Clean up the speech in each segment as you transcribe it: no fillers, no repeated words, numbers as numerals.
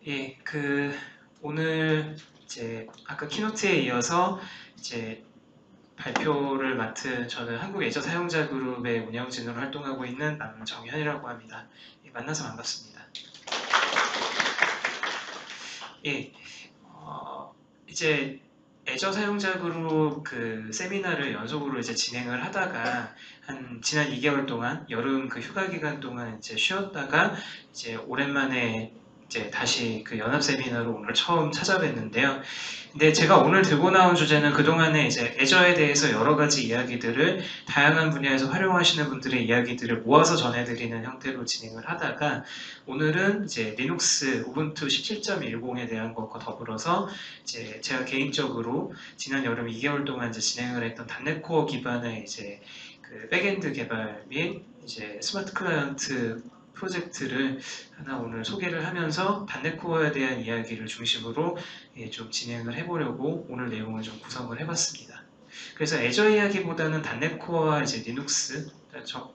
예, 오늘 이제 아까 키노트에 이어서 이제 발표를 맡은 저는 한국예저 사용자 그룹의 운영진으로 활동하고 있는 남정현이라고 합니다. 예, 만나서 반갑습니다. 예, 이제 애저 사용자 그룹 세미나를 연속으로 이제 진행을 하다가 한 지난 2개월 동안 여름 휴가 기간 동안 이제 쉬었다가 이제 오랜만에 이제 다시 연합 세미나로 오늘 처음 찾아뵀는데요. 근데 제가 오늘 들고 나온 주제는 그동안에 이제 애저에 대해서 여러 가지 이야기들을 다양한 분야에서 활용하시는 분들의 이야기들을 모아서 전해드리는 형태로 진행을 하다가 오늘은 이제 리눅스 우분투 17.10에 대한 것과 더불어서 이제 제가 개인적으로 지난 여름 2개월 동안 이제 진행을 했던 .NET 코어 기반의 이제 백엔드 개발 및 이제 스마트 클라이언트 프로젝트를 하나 오늘 소개를 하면서 .NET 코어에 대한 이야기를 중심으로 좀 진행을 해보려고 오늘 내용을 좀 구성을 해봤습니다. 그래서 애저 이야기보다는 .NET 코어와 이제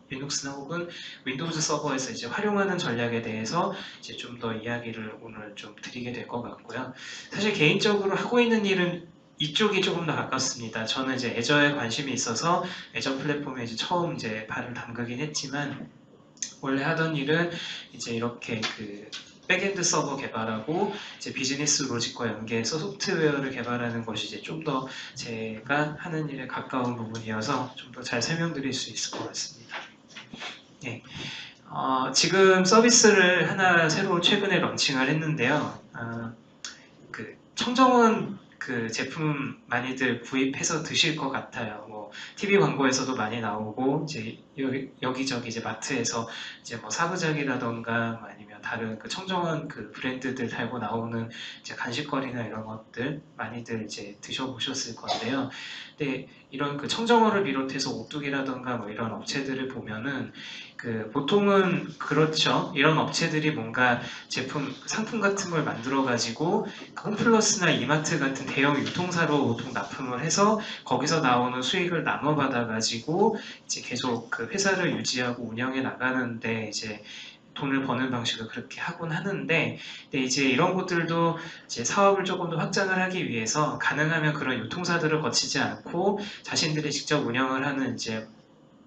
리눅스나 혹은 윈도우즈 서버에서 이제 활용하는 전략에 대해서 이제 좀 더 이야기를 오늘 좀 드리게 될 것 같고요. 사실 개인적으로 하고 있는 일은 이쪽이 조금 더 가깝습니다. 저는 이제 애저에 관심이 있어서 애저 플랫폼에 이제 처음 이제 발을 담그긴 했지만 원래 하던 일은 이제 이렇게 백엔드 서버 개발하고 이제 비즈니스 로직과 연계해서 소프트웨어를 개발하는 것이 이제 좀 더 제가 하는 일에 가까운 부분이어서 좀 더 잘 설명드릴 수 있을 것 같습니다. 네. 지금 서비스를 하나 새로 최근에 런칭을 했는데요. 청정원 제품 많이들 구입해서 드실 것 같아요. 뭐 TV 광고에서도 많이 나오고 이제 여기저기 이제 마트에서 이제 뭐 사부작이라던가 뭐 아니면 다른 청정원 브랜드들 달고 나오는 이제 간식거리나 이런 것들 많이들 이제 드셔보셨을 건데요. 근데 이런 청정원을 비롯해서 오뚜기라던가 뭐 이런 업체들을 보면은 보통은 그렇죠. 이런 업체들이 뭔가 제품, 상품 같은 걸 만들어가지고 홈플러스나 이마트 같은 대형 유통사로 보통 납품을 해서 거기서 나오는 수익을 나눠 받아가지고 이제 계속 회사를 유지하고 운영해 나가는데 이제 돈을 버는 방식을 그렇게 하곤 하는데, 근데 이제 이런 곳들도 이제 사업을 조금 더 확장을 하기 위해서 가능하면 그런 유통사들을 거치지 않고 자신들이 직접 운영을 하는 이제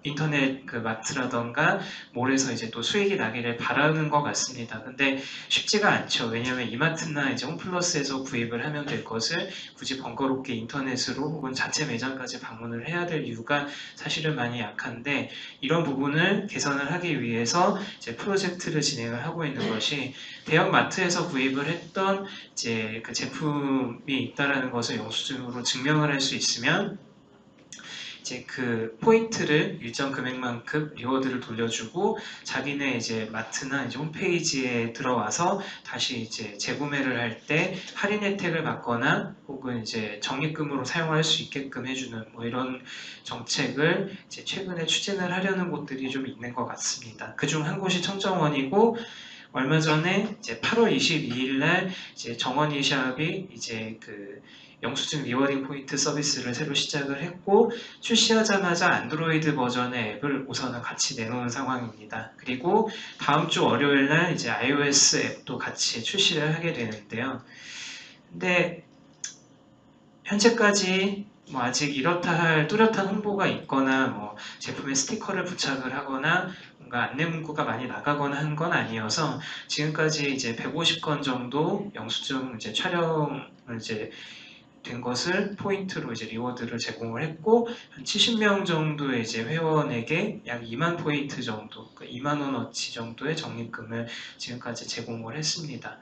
인터넷 마트라던가 몰에서 이제 또 수익이 나기를 바라는 것 같습니다. 근데 쉽지가 않죠. 왜냐하면 이마트나 이제 홈플러스에서 구입을 하면 될 것을 굳이 번거롭게 인터넷으로 혹은 자체 매장까지 방문을 해야 될 이유가 사실은 많이 약한데, 이런 부분을 개선을 하기 위해서 이제 프로젝트를 진행을 하고 있는 것이 대형 마트에서 구입을 했던 이제 제품이 있다라는 것을 영수증으로 증명을 할 수 있으면 이제 포인트를 일정 금액만큼 리워드를 돌려주고 자기네 이제 마트나 이제 홈페이지에 들어와서 다시 이제 재구매를 할 때 할인 혜택을 받거나 혹은 이제 적립금으로 사용할 수 있게끔 해주는 뭐 이런 정책을 이제 최근에 추진을 하려는 곳들이 좀 있는 것 같습니다. 그중 한 곳이 청정원이고, 얼마 전에 이제 8월 22일 날 이제 정원이샵이 이제 영수증 리워딩 포인트 서비스를 새로 시작을 했고, 출시하자마자 안드로이드 버전의 앱을 우선은 같이 내놓은 상황입니다. 그리고 다음 주 월요일 날 이제 iOS 앱도 같이 출시를 하게 되는데요. 근데 현재까지 뭐 아직 이렇다 할 뚜렷한 홍보가 있거나 뭐 제품에 스티커를 부착을 하거나 뭔가 안내 문구가 많이 나가거나 한 건 아니어서 지금까지 이제 150건 정도 영수증 이제 촬영을 이제 된 것을 포인트로 이제 리워드를 제공을 했고, 한 70명 정도의 이제 회원에게 약 2만 포인트 정도, 2만 원어치 정도의 적립금을 지금까지 제공을 했습니다.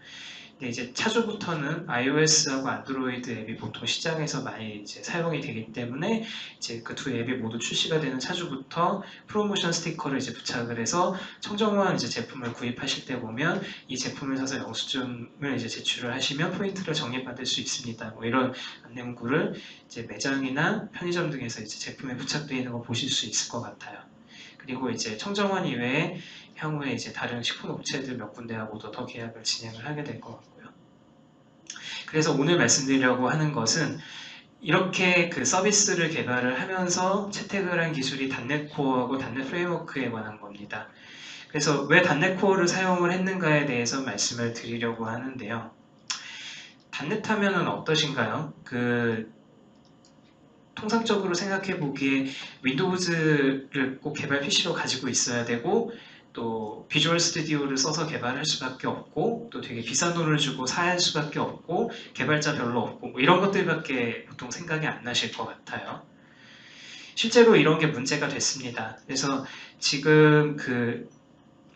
근데 이제 차주부터는 iOS하고 안드로이드 앱이 보통 시장에서 많이 이제 사용이 되기 때문에 이제 그 두 앱이 모두 출시가 되는 차주부터 프로모션 스티커를 이제 부착을 해서 청정원 이제 제품을 구입하실 때 보면 이 제품을 사서 영수증을 이제 제출을 하시면 포인트를 적립받을 수 있습니다. 뭐 이런 안내 문구를 이제 매장이나 편의점 등에서 이제 제품에 부착되어 있는 거 보실 수 있을 것 같아요. 그리고 이제 청정원 이외에 향후에 이제 다른 식품 업체들 몇 군데하고도 더 계약을 진행을 하게 될 것 같고요. 그래서 오늘 말씀드리려고 하는 것은 이렇게 서비스를 개발을 하면서 채택을 한 기술이 .NET 코어하고 .NET 프레임워크에 관한 겁니다. 그래서 왜 단넷 코어를 사용을 했는가에 대해서 말씀을 드리려고 하는데요. 단넷 하면은 어떠신가요? 통상적으로 생각해 보기에 윈도우즈를 꼭 개발 PC로 가지고 있어야 되고 또 비주얼 스튜디오를 써서 개발할 수밖에 없고 또 되게 비싼 돈을 주고 사야 할 수밖에 없고 개발자 별로 없고 뭐 이런 것들밖에 보통 생각이 안 나실 것 같아요. 실제로 이런 게 문제가 됐습니다. 그래서 지금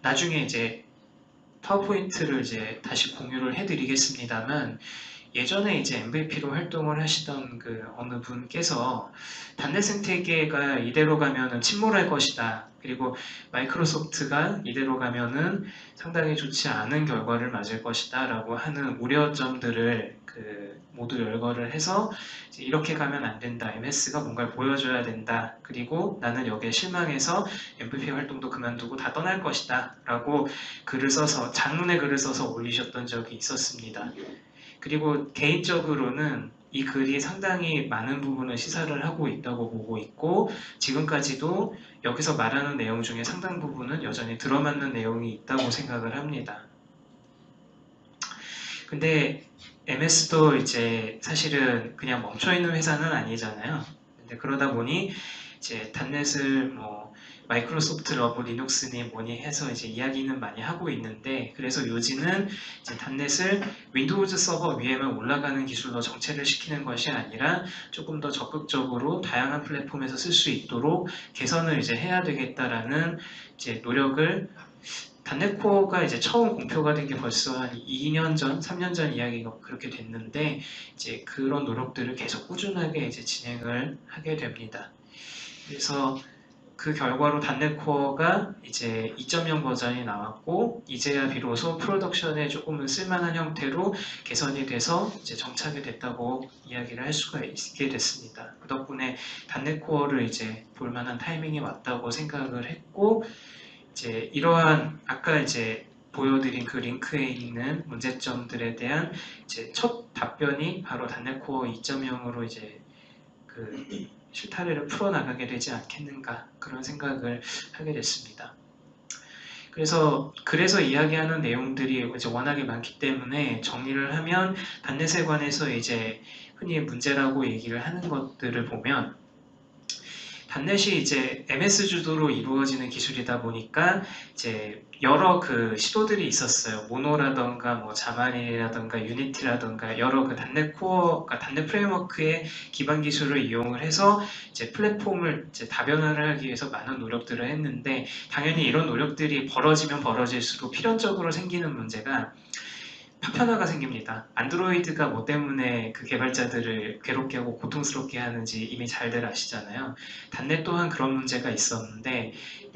나중에 이제 파워포인트를 이제 다시 공유를 해드리겠습니다만 예전에 이제 MVP로 활동을 하시던 어느 분께서 단넷 생태계가 이대로 가면은 침몰할 것이다. 그리고 마이크로소프트가 이대로 가면은 상당히 좋지 않은 결과를 맞을 것이다. 라고 하는 우려점들을 모두 열거를 해서 이렇게 가면 안 된다. MS가 뭔가를 보여줘야 된다. 그리고 나는 여기에 실망해서 MVP 활동도 그만두고 다 떠날 것이다. 라고 장문의 글을 써서 올리셨던 적이 있었습니다. 그리고 개인적으로는 이 글이 상당히 많은 부분을 시사를 하고 있다고 보고 있고 지금까지도 여기서 말하는 내용 중에 상당 부분은 여전히 들어맞는 내용이 있다고 생각을 합니다. 근데 MS도 이제 사실은 그냥 멈춰있는 회사는 아니잖아요. 근데 그러다 보니 이제 단넷을 마이크로소프트 러브 리눅스니 뭐니 해서 이제 이야기는 많이 하고 있는데 그래서 요지는 이제 단넷을 윈도우즈 서버 위에만 올라가는 기술로 정체를 시키는 것이 아니라 조금 더 적극적으로 다양한 플랫폼에서 쓸 수 있도록 개선을 이제 해야 되겠다라는 이제 노력을 단넷 코어가 이제 처음 공표가 된 게 벌써 한 2년 전, 3년 전 이야기가 그렇게 됐는데 이제 그런 노력들을 계속 꾸준하게 이제 진행을 하게 됩니다. 그래서 그 결과로 단넷 코어가 이제 2.0 버전이 나왔고 이제야 비로소 프로덕션에 조금은 쓸만한 형태로 개선이 돼서 이제 정착이 됐다고 이야기를 할 수가 있게 됐습니다. 그 덕분에 단넷 코어를 이제 볼 만한 타이밍이 왔다고 생각을 했고 이제 이러한 아까 이제 보여드린 그 링크에 있는 문제점들에 대한 이제 첫 답변이 바로 단넷 코어 2.0으로 이제 실타래를 풀어나가게 되지 않겠는가 그런 생각을 하게 됐습니다. 그래서 이야기하는 내용들이 이제 워낙에 많기 때문에 정리를 하면 단넷에 관해서 이제 흔히 문제라고 얘기를 하는 것들을 보면 단넷이 이제 MS 주도로 이루어지는 기술이다 보니까 이제 여러 시도들이 있었어요. 모노라던가 뭐 자만이라던가 유니티라던가 여러 단넷 코어, 단넷 프레임워크의 기반 기술을 이용을 해서 이제 플랫폼을 이제 다변화를 하기 위해서 많은 노력들을 했는데 당연히 이런 노력들이 벌어지면 벌어질수록 필연적으로 생기는 문제가 파편화가 생깁니다. 안드로이드가 뭐 때문에 그 개발자들을 괴롭게 하고 고통스럽게 하는지 이미 잘들 아시잖아요. 단넷 또한 그런 문제가 있었는데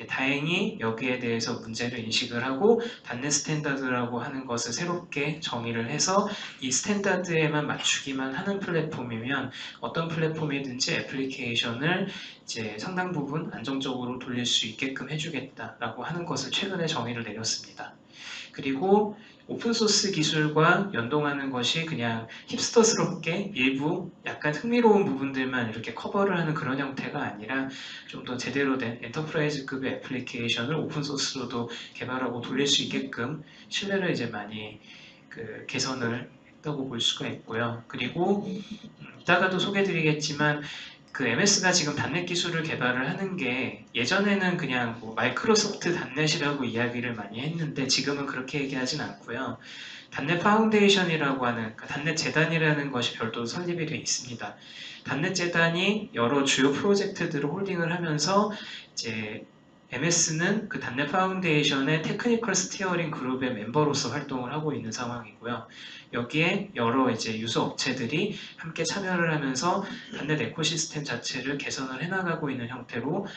다행히 여기에 대해서 문제를 인식을 하고 단넷 스탠다드라고 하는 것을 새롭게 정의를 해서 이 스탠다드에만 맞추기만 하는 플랫폼이면 어떤 플랫폼이든지 애플리케이션을 이제 상당 부분 안정적으로 돌릴 수 있게끔 해주겠다라고 하는 것을 최근에 정의를 내렸습니다. 그리고 오픈소스 기술과 연동하는 것이 그냥 힙스터스럽게 일부 약간 흥미로운 부분들만 이렇게 커버를 하는 그런 형태가 아니라 좀 더 제대로 된 엔터프라이즈급의 애플리케이션을 오픈소스로도 개발하고 돌릴 수 있게끔 신뢰를 이제 많이 개선을 했다고 볼 수가 있고요. 그리고 이따가도 소개해드리겠지만 MS가 지금 단넷 기술을 개발을 하는 게 예전에는 그냥 뭐 마이크로소프트 단넷이라고 이야기를 많이 했는데 지금은 그렇게 얘기하진 않고요. 단넷 파운데이션이라고 하는 단넷 재단이라는 것이 별도로 설립이 되어 있습니다. 단넷 재단이 여러 주요 프로젝트들을 홀딩을 하면서 이제 MS는 단넷 파운데이션의 테크니컬 스티어링 그룹의 멤버로서 활동을 하고 있는 상황이고요. 여기에 여러 이제 유소 업체들이 함께 참여를 하면서 단넷 에코시스템 자체를 개선을 해나가고 있는 형태로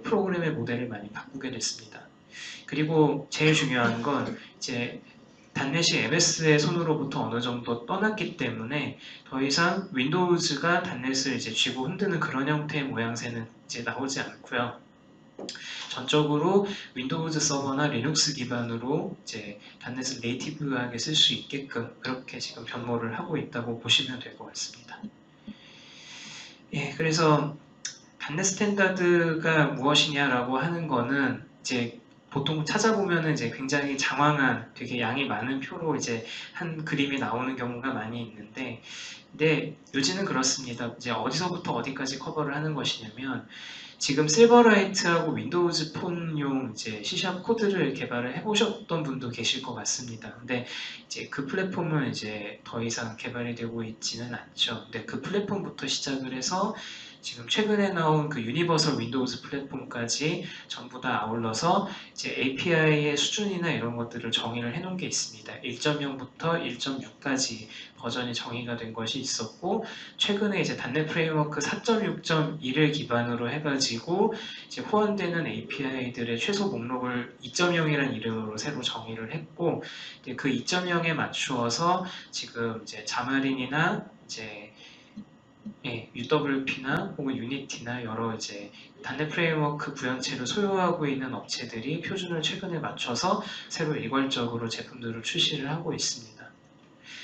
프로그램의 모델을 많이 바꾸게 됐습니다. 그리고 제일 중요한 건 이제 단넷이 MS의 손으로부터 어느 정도 떠났기 때문에 더 이상 윈도우즈가 단넷을 이제 쥐고 흔드는 그런 형태의 모양새는 이제 나오지 않고요. 전적으로 윈도우즈 서버나 리눅스 기반으로 이제 단넷을 네이티브하게 쓸 수 있게끔 그렇게 지금 변모를 하고 있다고 보시면 될 것 같습니다. 예, 그래서 단넷 스탠다드가 무엇이냐라고 하는 거는 이제 보통 찾아보면은 이제 굉장히 장황한 되게 양이 많은 표로 이제 한 그림이 나오는 경우가 많이 있는데, 근데 요지는 그렇습니다. 이제 어디서부터 어디까지 커버를 하는 것이냐면, 지금 실버라이트하고 윈도우즈 폰용 이제 C# 코드를 개발을 해보셨던 분도 계실 것 같습니다. 근데 이제 그 플랫폼은 이제 더 이상 개발이 되고 있지는 않죠. 근데 그 플랫폼부터 시작을 해서 지금 최근에 나온 그 유니버설 윈도우즈 플랫폼까지 전부 다 아울러서 이제 API의 수준이나 이런 것들을 정의를 해놓은 게 있습니다. 1.0부터 1.6까지 버전이 정의가 된 것이 있었고, 최근에 이제 단넷 프레임워크 4.6.2를 기반으로 해가지고 이제 호환되는 API들의 최소 목록을 2.0이라는 이름으로 새로 정의를 했고, 그 2.0에 맞추어서 지금 이제 자마린이나 이제 UWP나 혹은 유니티나 여러 이제 단넷 프레임워크 구현체를 소유하고 있는 업체들이 표준을 최근에 맞춰서 새로 일괄적으로 제품들을 출시를 하고 있습니다.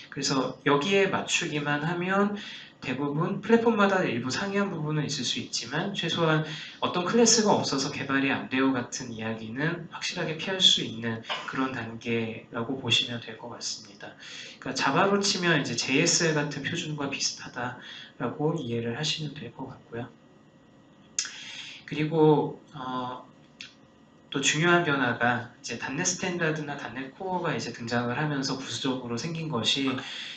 그래서 여기에 맞추기만 하면 대부분 플랫폼마다 일부 상이한 부분은 있을 수 있지만 최소한 어떤 클래스가 없어서 개발이 안 돼요 같은 이야기는 확실하게 피할 수 있는 그런 단계라고 보시면 될 것 같습니다. 그러니까 자바로 치면 이제 JSL 같은 표준과 비슷하다라고 이해를 하시면 될 것 같고요. 그리고 또 중요한 변화가 이제 단넷 스탠다드나 단넷 코어가 이제 등장을 하면서 부수적으로 생긴 것이,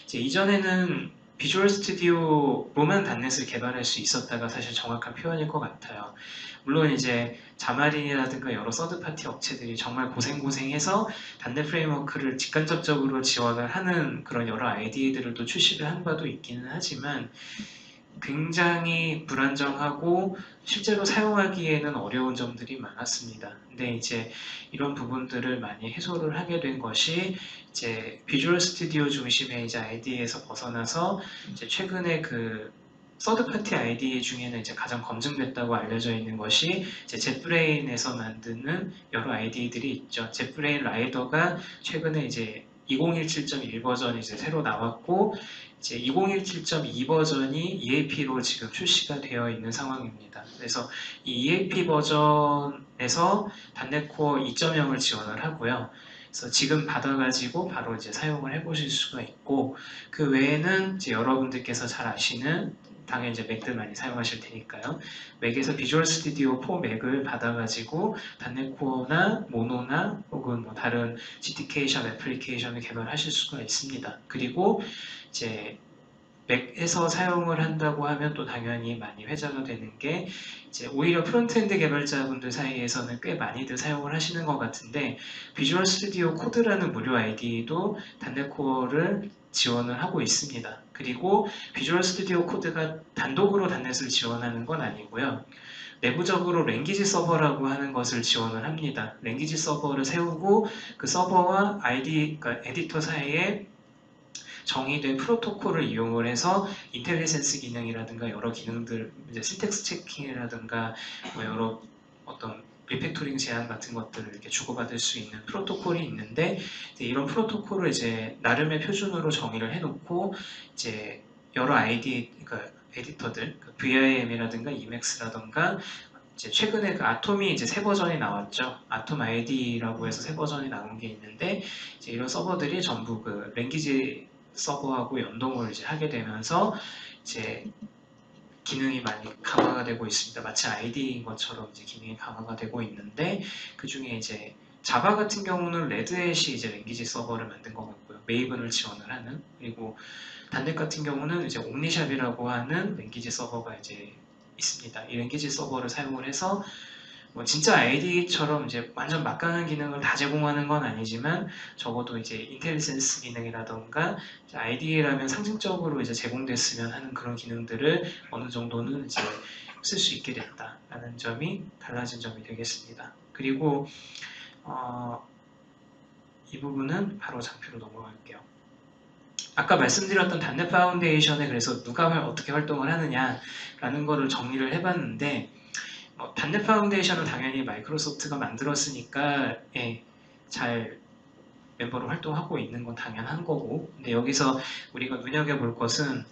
이제 이전에는 비주얼 스튜디오로만 단넷을 개발할 수 있었다가 사실 정확한 표현일 것 같아요. 물론 이제 자마린이라든가 여러 서드파티 업체들이 정말 고생해서 단넷 프레임워크를 직간접적으로 지원을 하는 그런 여러 아이디들을 또 출시를 한 바도 있기는 하지만, 굉장히 불안정하고 실제로 사용하기에는 어려운 점들이 많았습니다. 근데 이제 이런 부분들을 많이 해소를 하게 된 것이 이제 비주얼 스튜디오 중심의 이제 ID에서 벗어나서 이제 최근에 그 서드파티 아이디 중에는 이제 가장 검증됐다고 알려져 있는 것이 이제 젯브레인에서 만드는 여러 아이디들이 있죠. 젯브레인 라이더가 최근에 이제 2017.1 버전이 이제 새로 나왔고, 이제 2017.2 버전이 EAP로 지금 출시가 되어 있는 상황입니다. 그래서 이 EAP 버전에서 단넷 코어 2.0을 지원을 하고요. 그래서 지금 받아가지고 바로 이제 사용을 해보실 수가 있고, 그 외에는 이제 여러분들께서 잘 아시는, 당연히 이제 맥들 많이 사용하실 테니까요. 맥에서 비주얼 스튜디오 4 맥을 받아가지고 단넷 코어나 모노나 혹은 뭐 다른 GTK 샵 애플리케이션을 개발하실 수가 있습니다. 그리고 이제 맥에서 사용을 한다고 하면 또 당연히 많이 회자가 되는 게, 이제 오히려 프론트엔드 개발자분들 사이에서는 꽤 많이들 사용을 하시는 것 같은데, 비주얼 스튜디오 코드라는 무료 아이디도 단넷 코어를 지원을 하고 있습니다. 그리고 비주얼 스튜디오 코드가 단독으로 단넷을 지원하는 건 아니고요. 내부적으로 랭귀지 서버라고 하는 것을 지원을 합니다. 랭귀지 서버를 세우고 그 서버와 아이디, 그러니까 에디터 사이에 정의된 프로토콜을 이용을 해서 인텔리센스 기능이라든가 여러 기능들, 이제 신텍스 체킹이라든가 뭐 여러 어떤 리팩토링 제한 같은 것들을 이렇게 주고받을 수 있는 프로토콜이 있는데, 이런 프로토콜을 이제 나름의 표준으로 정의를 해놓고 이제 여러 아이디, 그러니까 에디터들, VIM이라든가 Emacs라든가 이제 최근에 그 아톰이 이제 새 버전이 나왔죠. 아톰 ID라고 해서 새 버전이 나온 게 있는데, 이제 이런 서버들이 전부 그 랭귀지 서버하고 연동을 이제 하게 되면서 이제 기능이 많이 강화가 되고 있습니다. 마치 ID인 것처럼 이제 기능이 강화가 되고 있는데, 그 중에 이제 자바 같은 경우는 레드햇이 이제 랭귀지 서버를 만든 것 같고요. 메이븐을 지원을 하는. 그리고 단넷 같은 경우는 이제 옴니샵이라고 하는 랭귀지 서버가 이제 있습니다. 이 랭귀지 서버를 사용을 해서 뭐 진짜 ID처럼 이제 완전 막강한 기능을 다 제공하는 건 아니지만, 적어도 이제 인텔리센스 기능이라던가 ID라면 상징적으로 이제 제공됐으면 하는 그런 기능들을 어느 정도는 이제 쓸 수 있게 됐다라는 점이 달라진 점이 되겠습니다. 그리고 이 부분은 바로 장표로 넘어갈게요. 아까 말씀드렸던 단넷 파운데이션에 그래서 누가 어떻게 활동을 하느냐라는 거를 정리를 해봤는데, 단넷 파운데이션은 당연히 마이크로소프트가 만들었으니까 잘 멤버로 활동하고 있는 건 당연한 거고, 근데 여기서 우리가 눈여겨볼 것은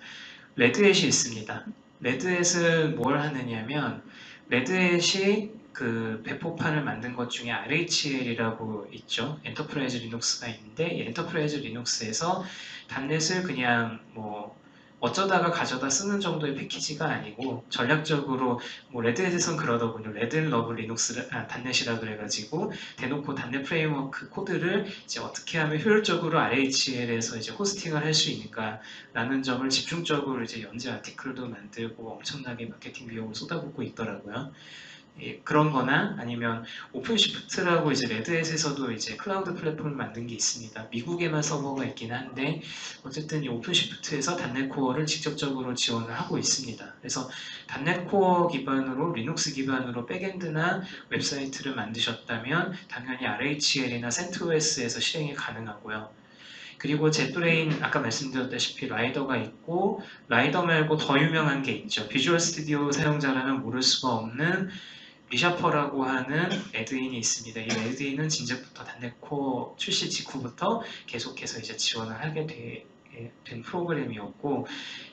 레드햇이 있습니다. 레드햇은 뭘 하느냐면, 레드햇이 그 배포판을 만든 것 중에 RHL이라고 있죠. 엔터프라이즈 리눅스가 있는데 이 엔터프라이즈 리눅스에서 단넷을 그냥 뭐 어쩌다가 가져다 쓰는 정도의 패키지가 아니고 전략적으로 뭐 레드햇에선 그러더군요. 레드러브 리눅스 단넷이라 그래가지고 대놓고 단넷 프레임워크 코드를 이제 어떻게 하면 효율적으로 RHL에서 이제 호스팅을 할 수 있는가라는 점을 집중적으로 이제 연재 아티클도 만들고 엄청나게 마케팅 비용을 쏟아붓고 있더라고요. 예, 그런 거나 아니면 오픈시프트라고 이제 레드햇에서도 이제 클라우드 플랫폼을 만든 게 있습니다. 미국에만 서버가 있긴 한데 어쨌든 이 오픈시프트에서 단넷 코어를 직접적으로 지원을 하고 있습니다. 그래서 단넷 코어 기반으로 리눅스 기반으로 백엔드나 웹사이트를 만드셨다면 당연히 RHL이나 CentOS에서 실행이 가능하고요. 그리고 젯브레인 아까 말씀드렸다시피 라이더가 있고 라이더 말고 더 유명한 게 있죠. 비주얼 스튜디오 사용자라면 모를 수가 없는 리샤퍼라고 하는 애드인이 있습니다. 이 애드인은 진작부터 단넷 코어 출시 직후부터 계속해서 이제 지원을 하게 된 프로그램이었고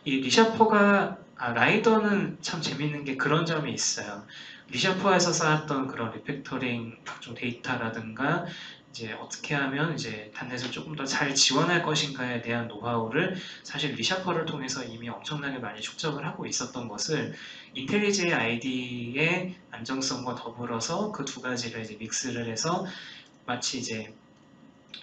이 리샤퍼가 라이더는 참 재밌는 게 그런 점이 있어요. 리샤퍼에서 쌓았던 그런 리팩터링 각종 데이터라든가 이제 어떻게 하면 이제 단넷을 조금 더 잘 지원할 것인가에 대한 노하우를 사실 리샤퍼를 통해서 이미 엄청나게 많이 축적을 하고 있었던 것을 인텔리제이 아이디의 안정성과 더불어서 그 두 가지를 이제 믹스를 해서 마치 이제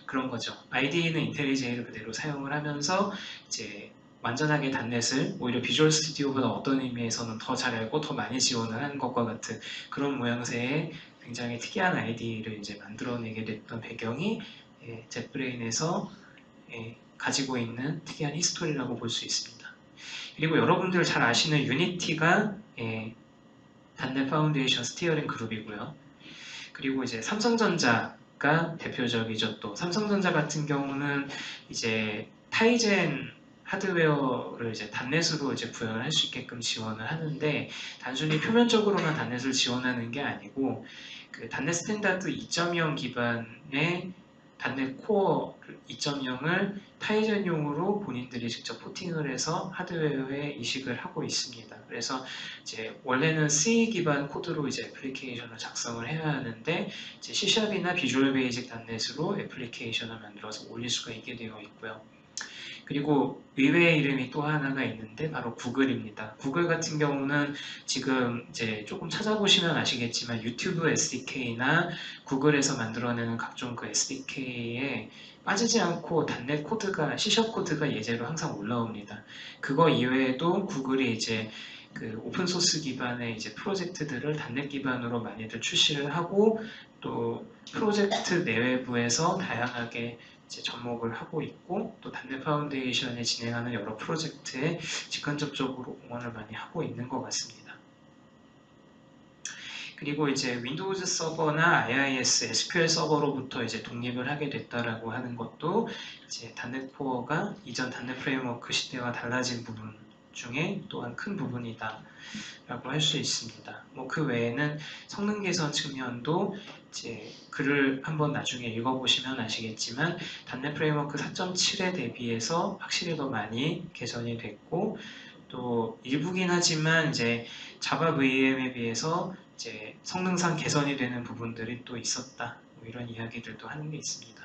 그런 거죠. IDE는 인텔리제이를 그대로 사용을 하면서 이제 완전하게 단넷을 오히려 비주얼 스튜디오보다 어떤 의미에서는 더 잘 알고 더 많이 지원을 하는 것과 같은 그런 모양새의 굉장히 특이한 아이디를 이제 만들어내게 됐던 배경이 젯브레인에서 가지고 있는 특이한 히스토리라고 볼 수 있습니다. 그리고 여러분들 잘 아시는 유니티가 단넷 파운데이션 스티어링 그룹이고요. 그리고 이제 삼성전자가 대표적이죠. 또 삼성전자 같은 경우는 이제 타이젠 하드웨어를 이제 단넷으로 이제 구현을 할 수 있게끔 지원을 하는데 단순히 표면적으로만 단넷을 지원하는 게 아니고 그 단넷 스탠다드 2.0 기반의 단넷 코어 2.0을 타이젠용으로 본인들이 직접 포팅을 해서 하드웨어에 이식을 하고 있습니다. 그래서 이제 원래는 C 기반 코드로 이제 애플리케이션을 작성을 해야 하는데 이제 C샵이나 비주얼 베이직 단넷으로 애플리케이션을 만들어서 올릴 수가 있게 되어 있고요. 그리고 의외의 이름이 또 하나가 있는데 바로 구글입니다. 구글 같은 경우는 지금 이제 조금 찾아보시면 아시겠지만 유튜브 SDK나 구글에서 만들어내는 각종 그 SDK에 빠지지 않고 단넷 코드가 C# 코드가 예제로 항상 올라옵니다. 그거 이외에도 구글이 이제 그 오픈소스 기반의 이제 프로젝트들을 단넷 기반으로 많이들 출시를 하고 또 프로젝트 내외부에서 다양하게 이제 접목을 하고 있고 또 단넷 파운데이션이 진행하는 여러 프로젝트에 직간접적으로 응원을 많이 하고 있는 것 같습니다. 그리고 이제 윈도우즈 서버나 IIS, SQL 서버로부터 이제 독립을 하게 됐다라고 하는 것도 이제 단넷 코어가 이전 단넷 프레임워크 시대와 달라진 부분 중에 또한 큰 부분이다 라고 할 수 있습니다. 뭐 그 외에는 성능 개선 측면도 이제 글을 한번 나중에 읽어보시면 아시겠지만 단넷 프레임워크 4.7에 대비해서 확실히 더 많이 개선이 됐고 또 일부긴 하지만 이제 자바 VM에 비해서 이제 성능상 개선이 되는 부분들이 또 있었다. 뭐 이런 이야기들도 하는 게 있습니다.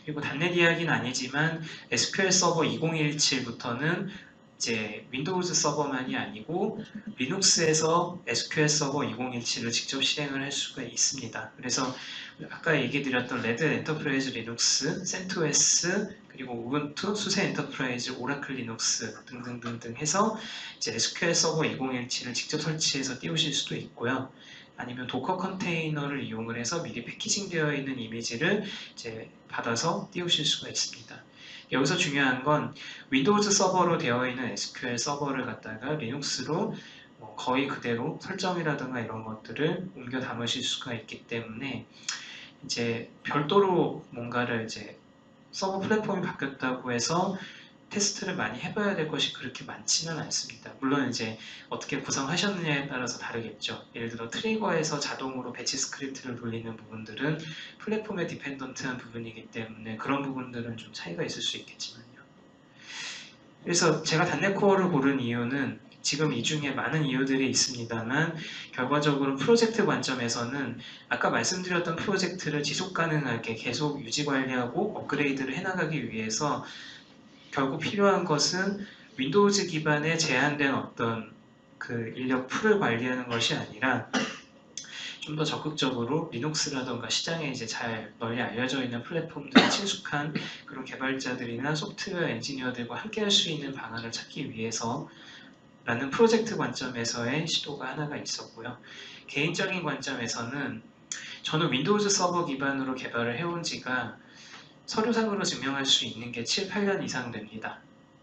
그리고 단넷 이야기는 아니지만 SQL 서버 2017부터는 이제 윈도우즈 서버만이 아니고 리눅스에서 SQL 서버 2017을 직접 실행을 할 수가 있습니다. 그래서 아까 얘기 드렸던 레드 엔터프라이즈 리눅스, 센토스, 그리고 우분투, 수세 엔터프라이즈, 오라클 리눅스 등등등등 해서 이제 SQL 서버 2017을 직접 설치해서 띄우실 수도 있고요. 아니면 도커 컨테이너를 이용을 해서 미리 패키징되어 있는 이미지를 이제 받아서 띄우실 수가 있습니다. 여기서 중요한 건 윈도우즈 서버로 되어 있는 SQL 서버를 갖다가 리눅스로 거의 그대로 설정이라든가 이런 것들을 옮겨 담으실 수가 있기 때문에 이제 별도로 뭔가를 이제 서버 플랫폼이 바뀌었다고 해서 테스트를 많이 해봐야 될 것이 그렇게 많지는 않습니다. 물론 이제 어떻게 구성하셨느냐에 따라서 다르겠죠. 예를 들어 트리거에서 자동으로 배치 스크립트를 돌리는 부분들은 플랫폼에 디펜던트한 부분이기 때문에 그런 부분들은 좀 차이가 있을 수 있겠지만요. 그래서 제가 단넷 코어를 고른 이유는 지금 이 중에 많은 이유들이 있습니다만 결과적으로 프로젝트 관점에서는 아까 말씀드렸던 프로젝트를 지속 가능하게 계속 유지 관리하고 업그레이드를 해나가기 위해서 결국 필요한 것은 윈도우즈 기반의 제한된 어떤 그 인력 풀을 관리하는 것이 아니라 좀 더 적극적으로 리눅스라던가 시장에 이제 잘 널리 알려져 있는 플랫폼들에 친숙한 그런 개발자들이나 소프트웨어 엔지니어들과 함께 할 수 있는 방안을 찾기 위해서 라는 프로젝트 관점에서의 시도가 하나가 있었고요. 개인적인 관점에서는 저는 윈도우즈 서버 기반으로 개발을 해온 지가 서류상으로 증명할 수 있는 게 7, 8년 이상 됩니다.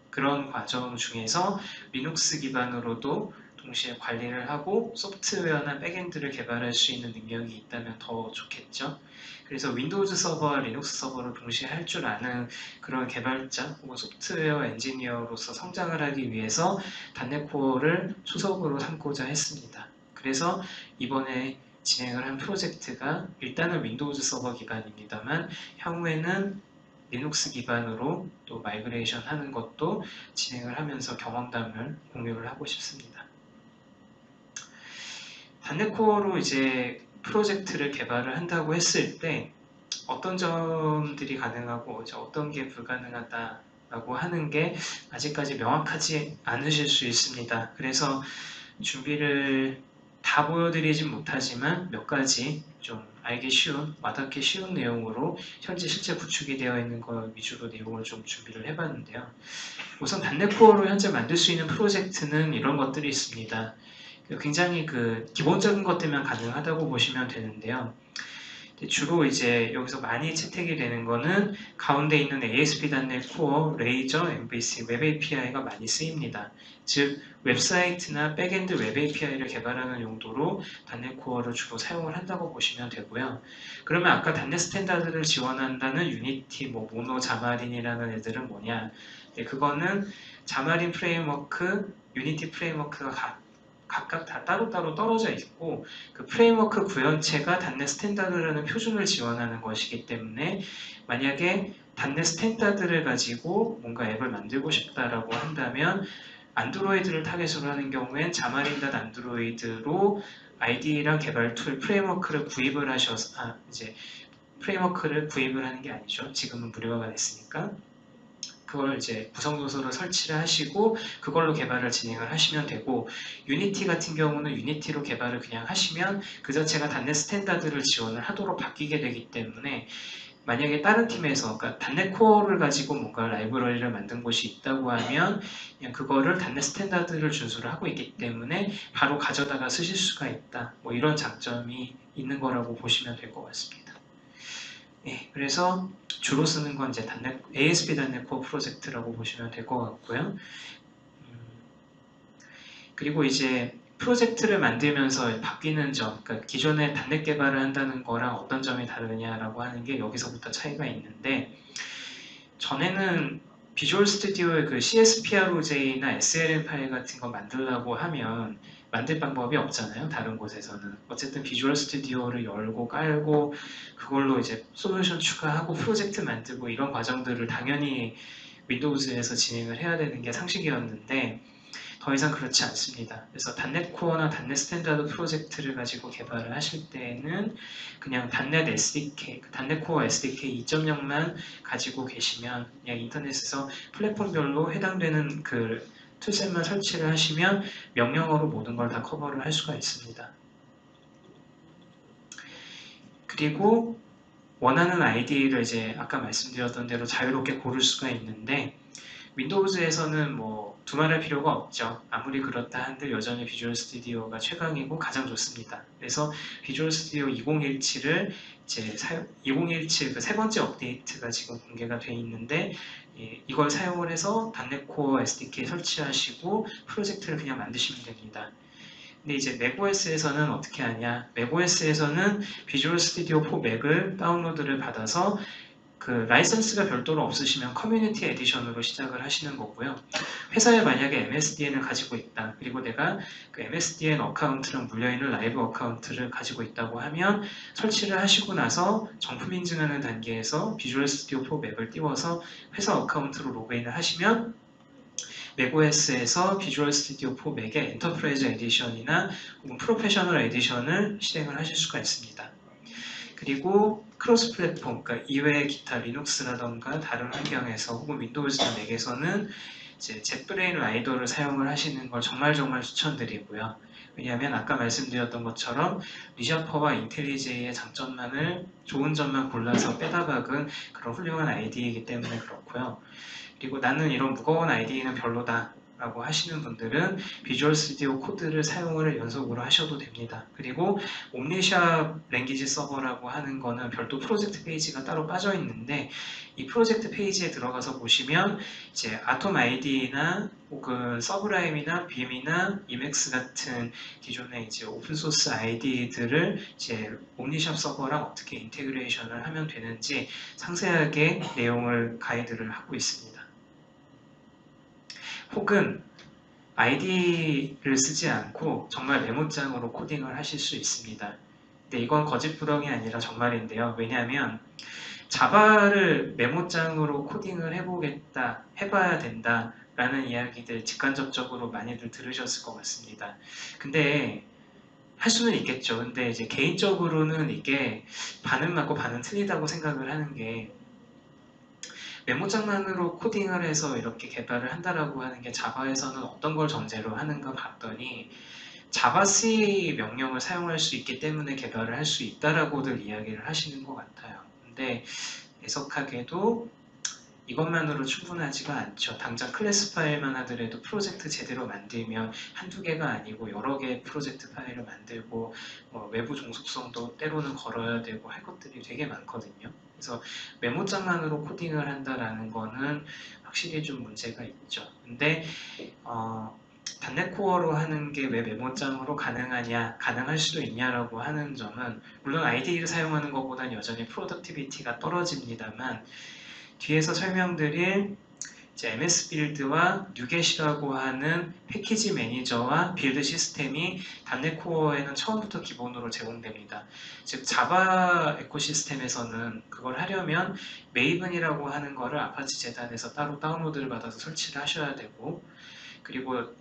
그런 과정 중에서 리눅스 기반으로도 동시에 관리를 하고 소프트웨어나 백엔드를 개발할 수 있는 능력이 있다면 더 좋겠죠. 그래서 윈도우즈 서버와 리눅스 서버를 동시에 할 줄 아는 그런 개발자 혹은 소프트웨어 엔지니어로서 성장을 하기 위해서 단넷 코어를 수석으로 삼고자 했습니다. 그래서 이번에 진행을 한 프로젝트가 일단은 윈도우즈 서버 기반입니다만 향후에는 리눅스 기반으로 또 마이그레이션 하는 것도 진행을 하면서 경험담을 공유를 하고 싶습니다. 단넷 코어로 이제 프로젝트를 개발을 한다고 했을 때 어떤 점들이 가능하고 어떤 게 불가능하다라고 하는 게 아직까지 명확하지 않으실 수 있습니다. 그래서 준비를 다 보여드리진 못하지만 몇 가지 좀 알기 쉬운, 와닿기 쉬운 내용으로 현재 실제 구축이 되어 있는 것 위주로 내용을 좀 준비를 해봤는데요. 우선 단넷 코어로 현재 만들 수 있는 프로젝트는 이런 것들이 있습니다. 굉장히 그 기본적인 것들만 가능하다고 보시면 되는데요. 주로 이제 여기서 많이 채택이 되는 거는 가운데 있는 ASP.NET Core, 레이저, MVC, 웹 API가 많이 쓰입니다. 즉 웹사이트나 백엔드 웹 API를 개발하는 용도로 단넷 코어를 주로 사용을 한다고 보시면 되고요. 그러면 아까 단넷 스탠다드를 지원한다는 유니티, 모노, 자마린이라는 애들은 뭐냐? 그거는 자마린 프레임워크, 유니티 프레임워크가 각각 다 따로따로 떨어져 있고 그 프레임워크 구현체가 단넷 스탠다드라는 표준을 지원하는 것이기 때문에 만약에 단넷 스탠다드를 가지고 뭔가 앱을 만들고 싶다라고 한다면 안드로이드를 타겟으로 하는 경우엔 자마린.닷 안드로이드로 IDE랑 개발 툴 프레임워크를 구입을 하셔서 이제 프레임워크를 구입을 하는 게 아니죠. 지금은 무료화가 됐으니까. 그걸 이제 구성 요소를 설치를 하시고 그걸로 개발을 진행을 하시면 되고 유니티 같은 경우는 유니티로 개발을 그냥 하시면 그 자체가 단넷 스탠다드를 지원을 하도록 바뀌게 되기 때문에 만약에 다른 팀에서 그러니까 단넷 코어를 가지고 뭔가 라이브러리를 만든 곳이 있다고 하면 그냥 그거를 단넷 스탠다드를 준수를 하고 있기 때문에 바로 가져다가 쓰실 수가 있다. 뭐 이런 장점이 있는 거라고 보시면 될 것 같습니다. 네, 그래서 주로 쓰는 건 이제 ASP.NET Core 프로젝트라고 보시면 될 것 같고요. 그리고 이제 프로젝트를 만들면서 바뀌는 점, 그러니까 기존에 단넷 개발을 한다는 거랑 어떤 점이 다르냐라고 하는 게 여기서부터 차이가 있는데 전에는 비주얼 스튜디오의 그 CSPROJ나 SLM 파일 같은 거 만들려고 하면 만들 방법이 없잖아요. 다른 곳에서는. 어쨌든 비주얼 스튜디오를 열고 깔고 그걸로 이제 솔루션 추가하고 프로젝트 만들고 이런 과정들을 당연히 윈도우즈에서 진행을 해야 되는 게 상식이었는데 더 이상 그렇지 않습니다. 그래서 단넷 코어나 단넷 스탠다드 프로젝트를 가지고 개발을 하실 때는 그냥 단넷 SDK, 단넷 코어 SDK 2.0만 가지고 계시면 그냥 인터넷에서 플랫폼별로 해당되는 그 툴셋만 설치를 하시면 명령어로 모든 걸 다 커버를 할 수가 있습니다. 그리고 원하는 ID를 이제 아까 말씀드렸던 대로 자유롭게 고를 수가 있는데 윈도우즈에서는 뭐 두말할 필요가 없죠. 아무리 그렇다 한들 여전히 비주얼 스튜디오가 최강이고 가장 좋습니다. 그래서 비주얼 스튜디오 2017을 이제 2017 그 세 번째 업데이트가 지금 공개가 돼 있는데 이걸 사용을 해서 단넷 코어 SDK 설치하시고 프로젝트를 그냥 만드시면 됩니다. 근데 이제 맥OS에서는 어떻게 하냐? 맥OS에서는 비주얼 스튜디오 4 맥을 다운로드를 받아서 그 라이선스가 별도로 없으시면 커뮤니티 에디션으로 시작을 하시는 거고요. 회사에 만약에 MSDN을 가지고 있다. 그리고 내가 그 MSDN 어카운트랑 물려있는 라이브 어카운트를 가지고 있다고 하면 설치를 하시고 나서 정품 인증하는 단계에서 비주얼 스튜디오 4 맵을 띄워서 회사 어카운트로 로그인을 하시면 맥OS에서 비주얼 스튜디오 4 맥의 엔터프라이즈 에디션이나 혹은 프로페셔널 에디션을 실행을 하실 수가 있습니다. 그리고 크로스 플랫폼, 그러니까 이외의 기타 리눅스라던가 다른 환경에서 혹은 윈도우즈나 맥에서는 이제 젯브레인 라이더를 사용을 하시는 걸 정말 추천드리고요. 왜냐하면 아까 말씀드렸던 것처럼 리샤퍼와 인텔리제이의 장점만을 좋은 점만 골라서 빼다 박은 그런 훌륭한 아이디이기 때문에 그렇고요. 그리고 나는 이런 무거운 아이디는 별로다 라고 하시는 분들은 비주얼 스튜디오 코드를 사용을 연속으로 하셔도 됩니다. 그리고 옴니샵 랭귀지 서버라고 하는 거는 별도 프로젝트 페이지가 따로 빠져 있는데 이 프로젝트 페이지에 들어가서 보시면 이제 아톰 아이디나 혹은 서브라임이나 빔이나 이맥스 같은 기존의 이제 오픈소스 아이디들을 이제 옴니샵 서버랑 어떻게 인테그레이션을 하면 되는지 상세하게 내용을 가이드를 하고 있습니다. 혹은 아이디를 쓰지 않고 정말 메모장으로 코딩을 하실 수 있습니다. 근데 이건 거짓부렁이 아니라 정말인데요. 왜냐하면 자바를 메모장으로 코딩을 해보겠다, 해봐야 된다 라는 이야기들 직간접적으로 많이들 들으셨을 것 같습니다. 근데 할 수는 있겠죠. 근데 이제 개인적으로는 이게 반은 맞고 반은 틀리다고 생각을 하는 게 메모장만으로 코딩을 해서 이렇게 개발을 한다라고 하는 게 자바에서는 어떤 걸 전제로 하는가 봤더니 자바 C 명령을 사용할 수 있기 때문에 개발을 할 수 있다라고들 이야기를 하시는 것 같아요. 근데 애석하게도 이것만으로 충분하지가 않죠. 당장 클래스 파일만 하더라도 프로젝트 제대로 만들면 한두 개가 아니고 여러 개의 프로젝트 파일을 만들고 외부 종속성도 때로는 걸어야 되고 할 것들이 되게 많거든요. 그래서 메모장만으로 코딩을 한다라는 거는 확실히 좀 문제가 있죠. 근데 단넷 코어로 하는 게 왜 메모장으로 가능하냐, 가능할 수도 있냐라고 하는 점은 물론 IDE를 사용하는 것보다는 여전히 프로덕티비티가 떨어집니다만 뒤에서 설명드릴 이제 MS 빌드와 뉴겟이라고 하는 패키지 매니저와 빌드 시스템이 단넷 코어에는 처음부터 기본으로 제공됩니다. 즉 자바 에코시스템에서는 그걸 하려면 메이븐이라고 하는 거를 아파치 재단에서 따로 다운로드를 받아서 설치를 하셔야 되고 그리고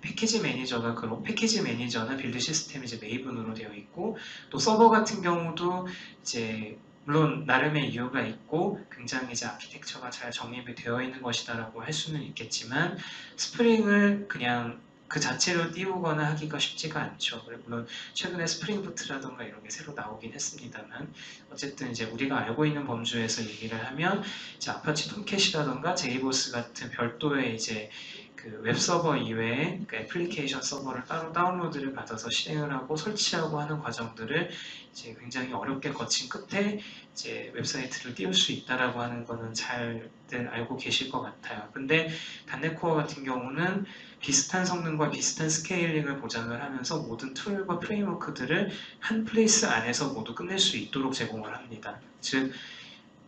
패키지 매니저가 그런 패키지 매니저나 빌드 시스템이 이제 메이븐으로 되어 있고 또 서버 같은 경우도 이제 물론 나름의 이유가 있고 굉장히 이제 아키텍처가 잘 정립이 되어 있는 것이다라고 할 수는 있겠지만 스프링을 그냥 그 자체로 띄우거나 하기가 쉽지가 않죠. 물론 최근에 스프링 부트라던가 이런 게 새로 나오긴 했습니다만 어쨌든 이제 우리가 알고 있는 범주에서 얘기를 하면 이제 아파치 톰캣이라던가 제이보스 같은 별도의 이제 그 웹서버 이외에 그 애플리케이션 서버를 따로 다운로드를 받아서 실행을 하고 설치하고 하는 과정들을 이제 굉장히 어렵게 거친 끝에 이제 웹사이트를 띄울 수 있다라고 하는 거는 잘들 알고 계실 것 같아요. 근데 단넷 코어 같은 경우는 비슷한 성능과 비슷한 스케일링을 보장을 하면서 모든 툴과 프레임워크들을 한 플레이스 안에서 모두 끝낼 수 있도록 제공을 합니다. 즉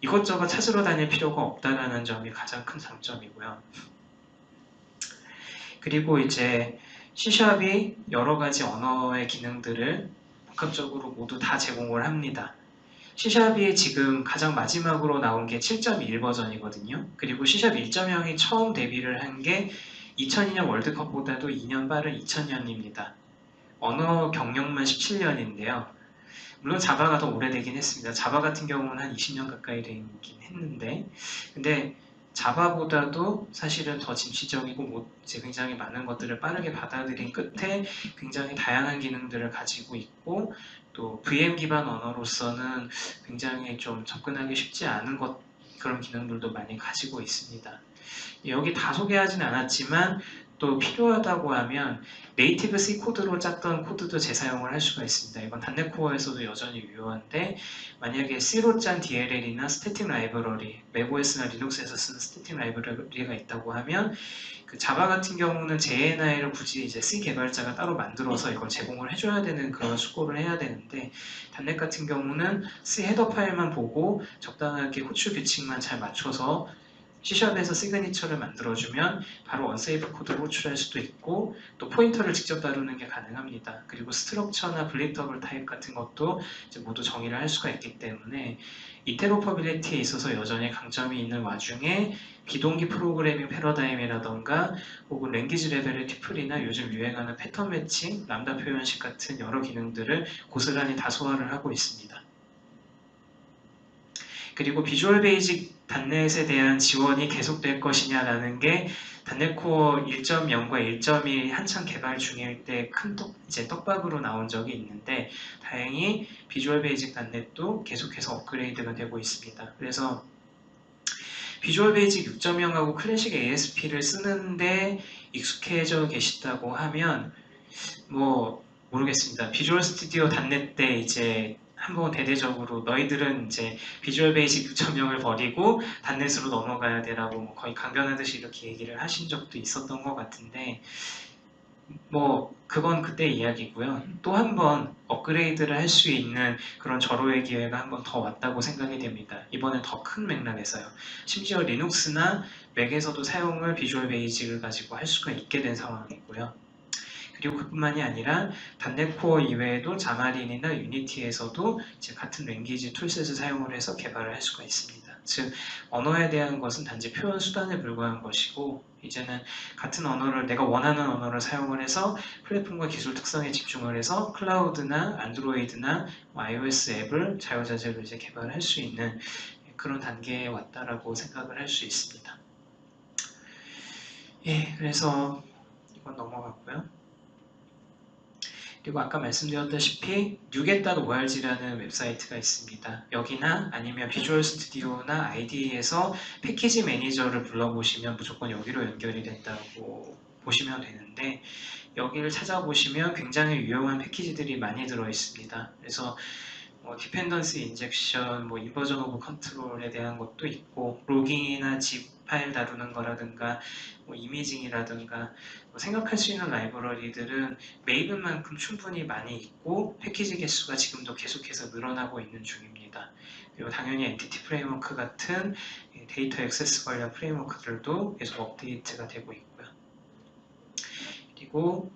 이것저것 찾으러 다닐 필요가 없다라는 점이 가장 큰 장점이고요. 그리고 이제 C샵이 여러 가지 언어의 기능들을 복합적으로 모두 다 제공을 합니다. C샵이 지금 가장 마지막으로 나온 게 7.1 버전이거든요. 그리고 C샵 1.0이 처음 데뷔를 한 게 2002년 월드컵보다도 2년 빠른 2000년입니다. 언어 경력만 17년인데요. 물론 자바가 더 오래되긴 했습니다. 자바 같은 경우는 한 20년 가까이 되긴 했는데 근데 자바보다도 사실은 더 진취적이고 이제 굉장히 많은 것들을 빠르게 받아들인 끝에 굉장히 다양한 기능들을 가지고 있고 또 VM 기반 언어로서는 굉장히 좀 접근하기 쉽지 않은 그런 기능들도 많이 가지고 있습니다. 여기 다 소개하진 않았지만 또 필요하다고 하면 네이티브 C 코드로 짰던 코드도 재사용을 할 수가 있습니다. 이건 단넷 코어에서도 여전히 유효한데 만약에 C로 짠 DLL이나 스태틱 라이브러리, 맥OS나 리눅스에서 쓰는 스태틱 라이브러리가 있다고 하면 그 자바 같은 경우는 JNI를 굳이 이제 C 개발자가 따로 만들어서 이걸 제공을 해줘야 되는 그런 수고를 해야 되는데 단넷 같은 경우는 C 헤더 파일만 보고 적당하게 호출 규칙만 잘 맞춰서 C샵에서 시그니처를 만들어주면 바로 언세이프 코드를 호출할 수도 있고 또 포인터를 직접 다루는 게 가능합니다. 그리고 스트럭처나 블리터블 타입 같은 것도 이제 모두 정의를 할 수가 있기 때문에 인테로퍼빌리티에 있어서 여전히 강점이 있는 와중에 비동기 프로그래밍 패러다임이라던가 혹은 랭귀지 레벨의 튜플이나 요즘 유행하는 패턴 매칭, 람다 표현식 같은 여러 기능들을 고스란히 다 소화를 하고 있습니다. 그리고 비주얼 베이직 단넷에 대한 지원이 계속될 것이냐라는 게 단넷 코어 1.0과 1.1 한창 개발 중일 때 큰 이제 떡밥으로 나온 적이 있는데 다행히 비주얼 베이직 단넷도 계속해서 업그레이드가 되고 있습니다. 그래서 비주얼 베이직 6.0하고 클래식 ASP를 쓰는데 익숙해져 계시다고 하면 뭐 모르겠습니다. 비주얼 스튜디오 단넷 때 이제 한번 대대적으로 너희들은 이제 비주얼 베이직 6.0을 버리고 단넷으로 넘어가야 되라고 뭐 거의 강변하듯이 이렇게 얘기를 하신 적도 있었던 것 같은데 뭐 그건 그때 이야기고요. 또 한 번 업그레이드를 할 수 있는 그런 절호의 기회가 한 번 더 왔다고 생각이 됩니다. 이번엔 더 큰 맥락에서요. 심지어 리눅스나 맥에서도 사용을 비주얼 베이직을 가지고 할 수가 있게 된 상황이고요. 그리고 그뿐만이 아니라 단넷 코어 이외에도 자마린이나 유니티에서도 이제 같은 랭귀지 툴셋을 사용을 해서 개발을 할 수가 있습니다. 즉 언어에 대한 것은 단지 표현 수단에 불과한 것이고 이제는 같은 언어를 내가 원하는 언어를 사용을 해서 플랫폼과 기술 특성에 집중을 해서 클라우드나 안드로이드나 iOS 앱을 자유자재로 이제 개발할 수 있는 그런 단계에 왔다라고 생각을 할 수 있습니다. 예, 그래서 이건 넘어갔고요. 그리고 아까 말씀드렸다시피 nuget.org라는 웹사이트가 있습니다. 여기나 아니면 비주얼 스튜디오나 IDE에서 패키지 매니저를 불러보시면 무조건 여기로 연결이 된다고 보시면 되는데 여기를 찾아보시면 굉장히 유용한 패키지들이 많이 들어 있습니다. 그래서 디펜던시 인젝션, 인버전 오브 컨트롤에 대한 것도 있고 로깅이나 zip 파일 다루는 거라든가 이미징이라든가 생각할 수 있는 라이브러리들은 메이븐만큼 충분히 많이 있고 패키지 개수가 지금도 계속해서 늘어나고 있는 중입니다. 그리고 당연히 엔티티 프레임워크 같은 데이터 액세스 관련 프레임워크들도 계속 업데이트가 되고 있고요. 그리고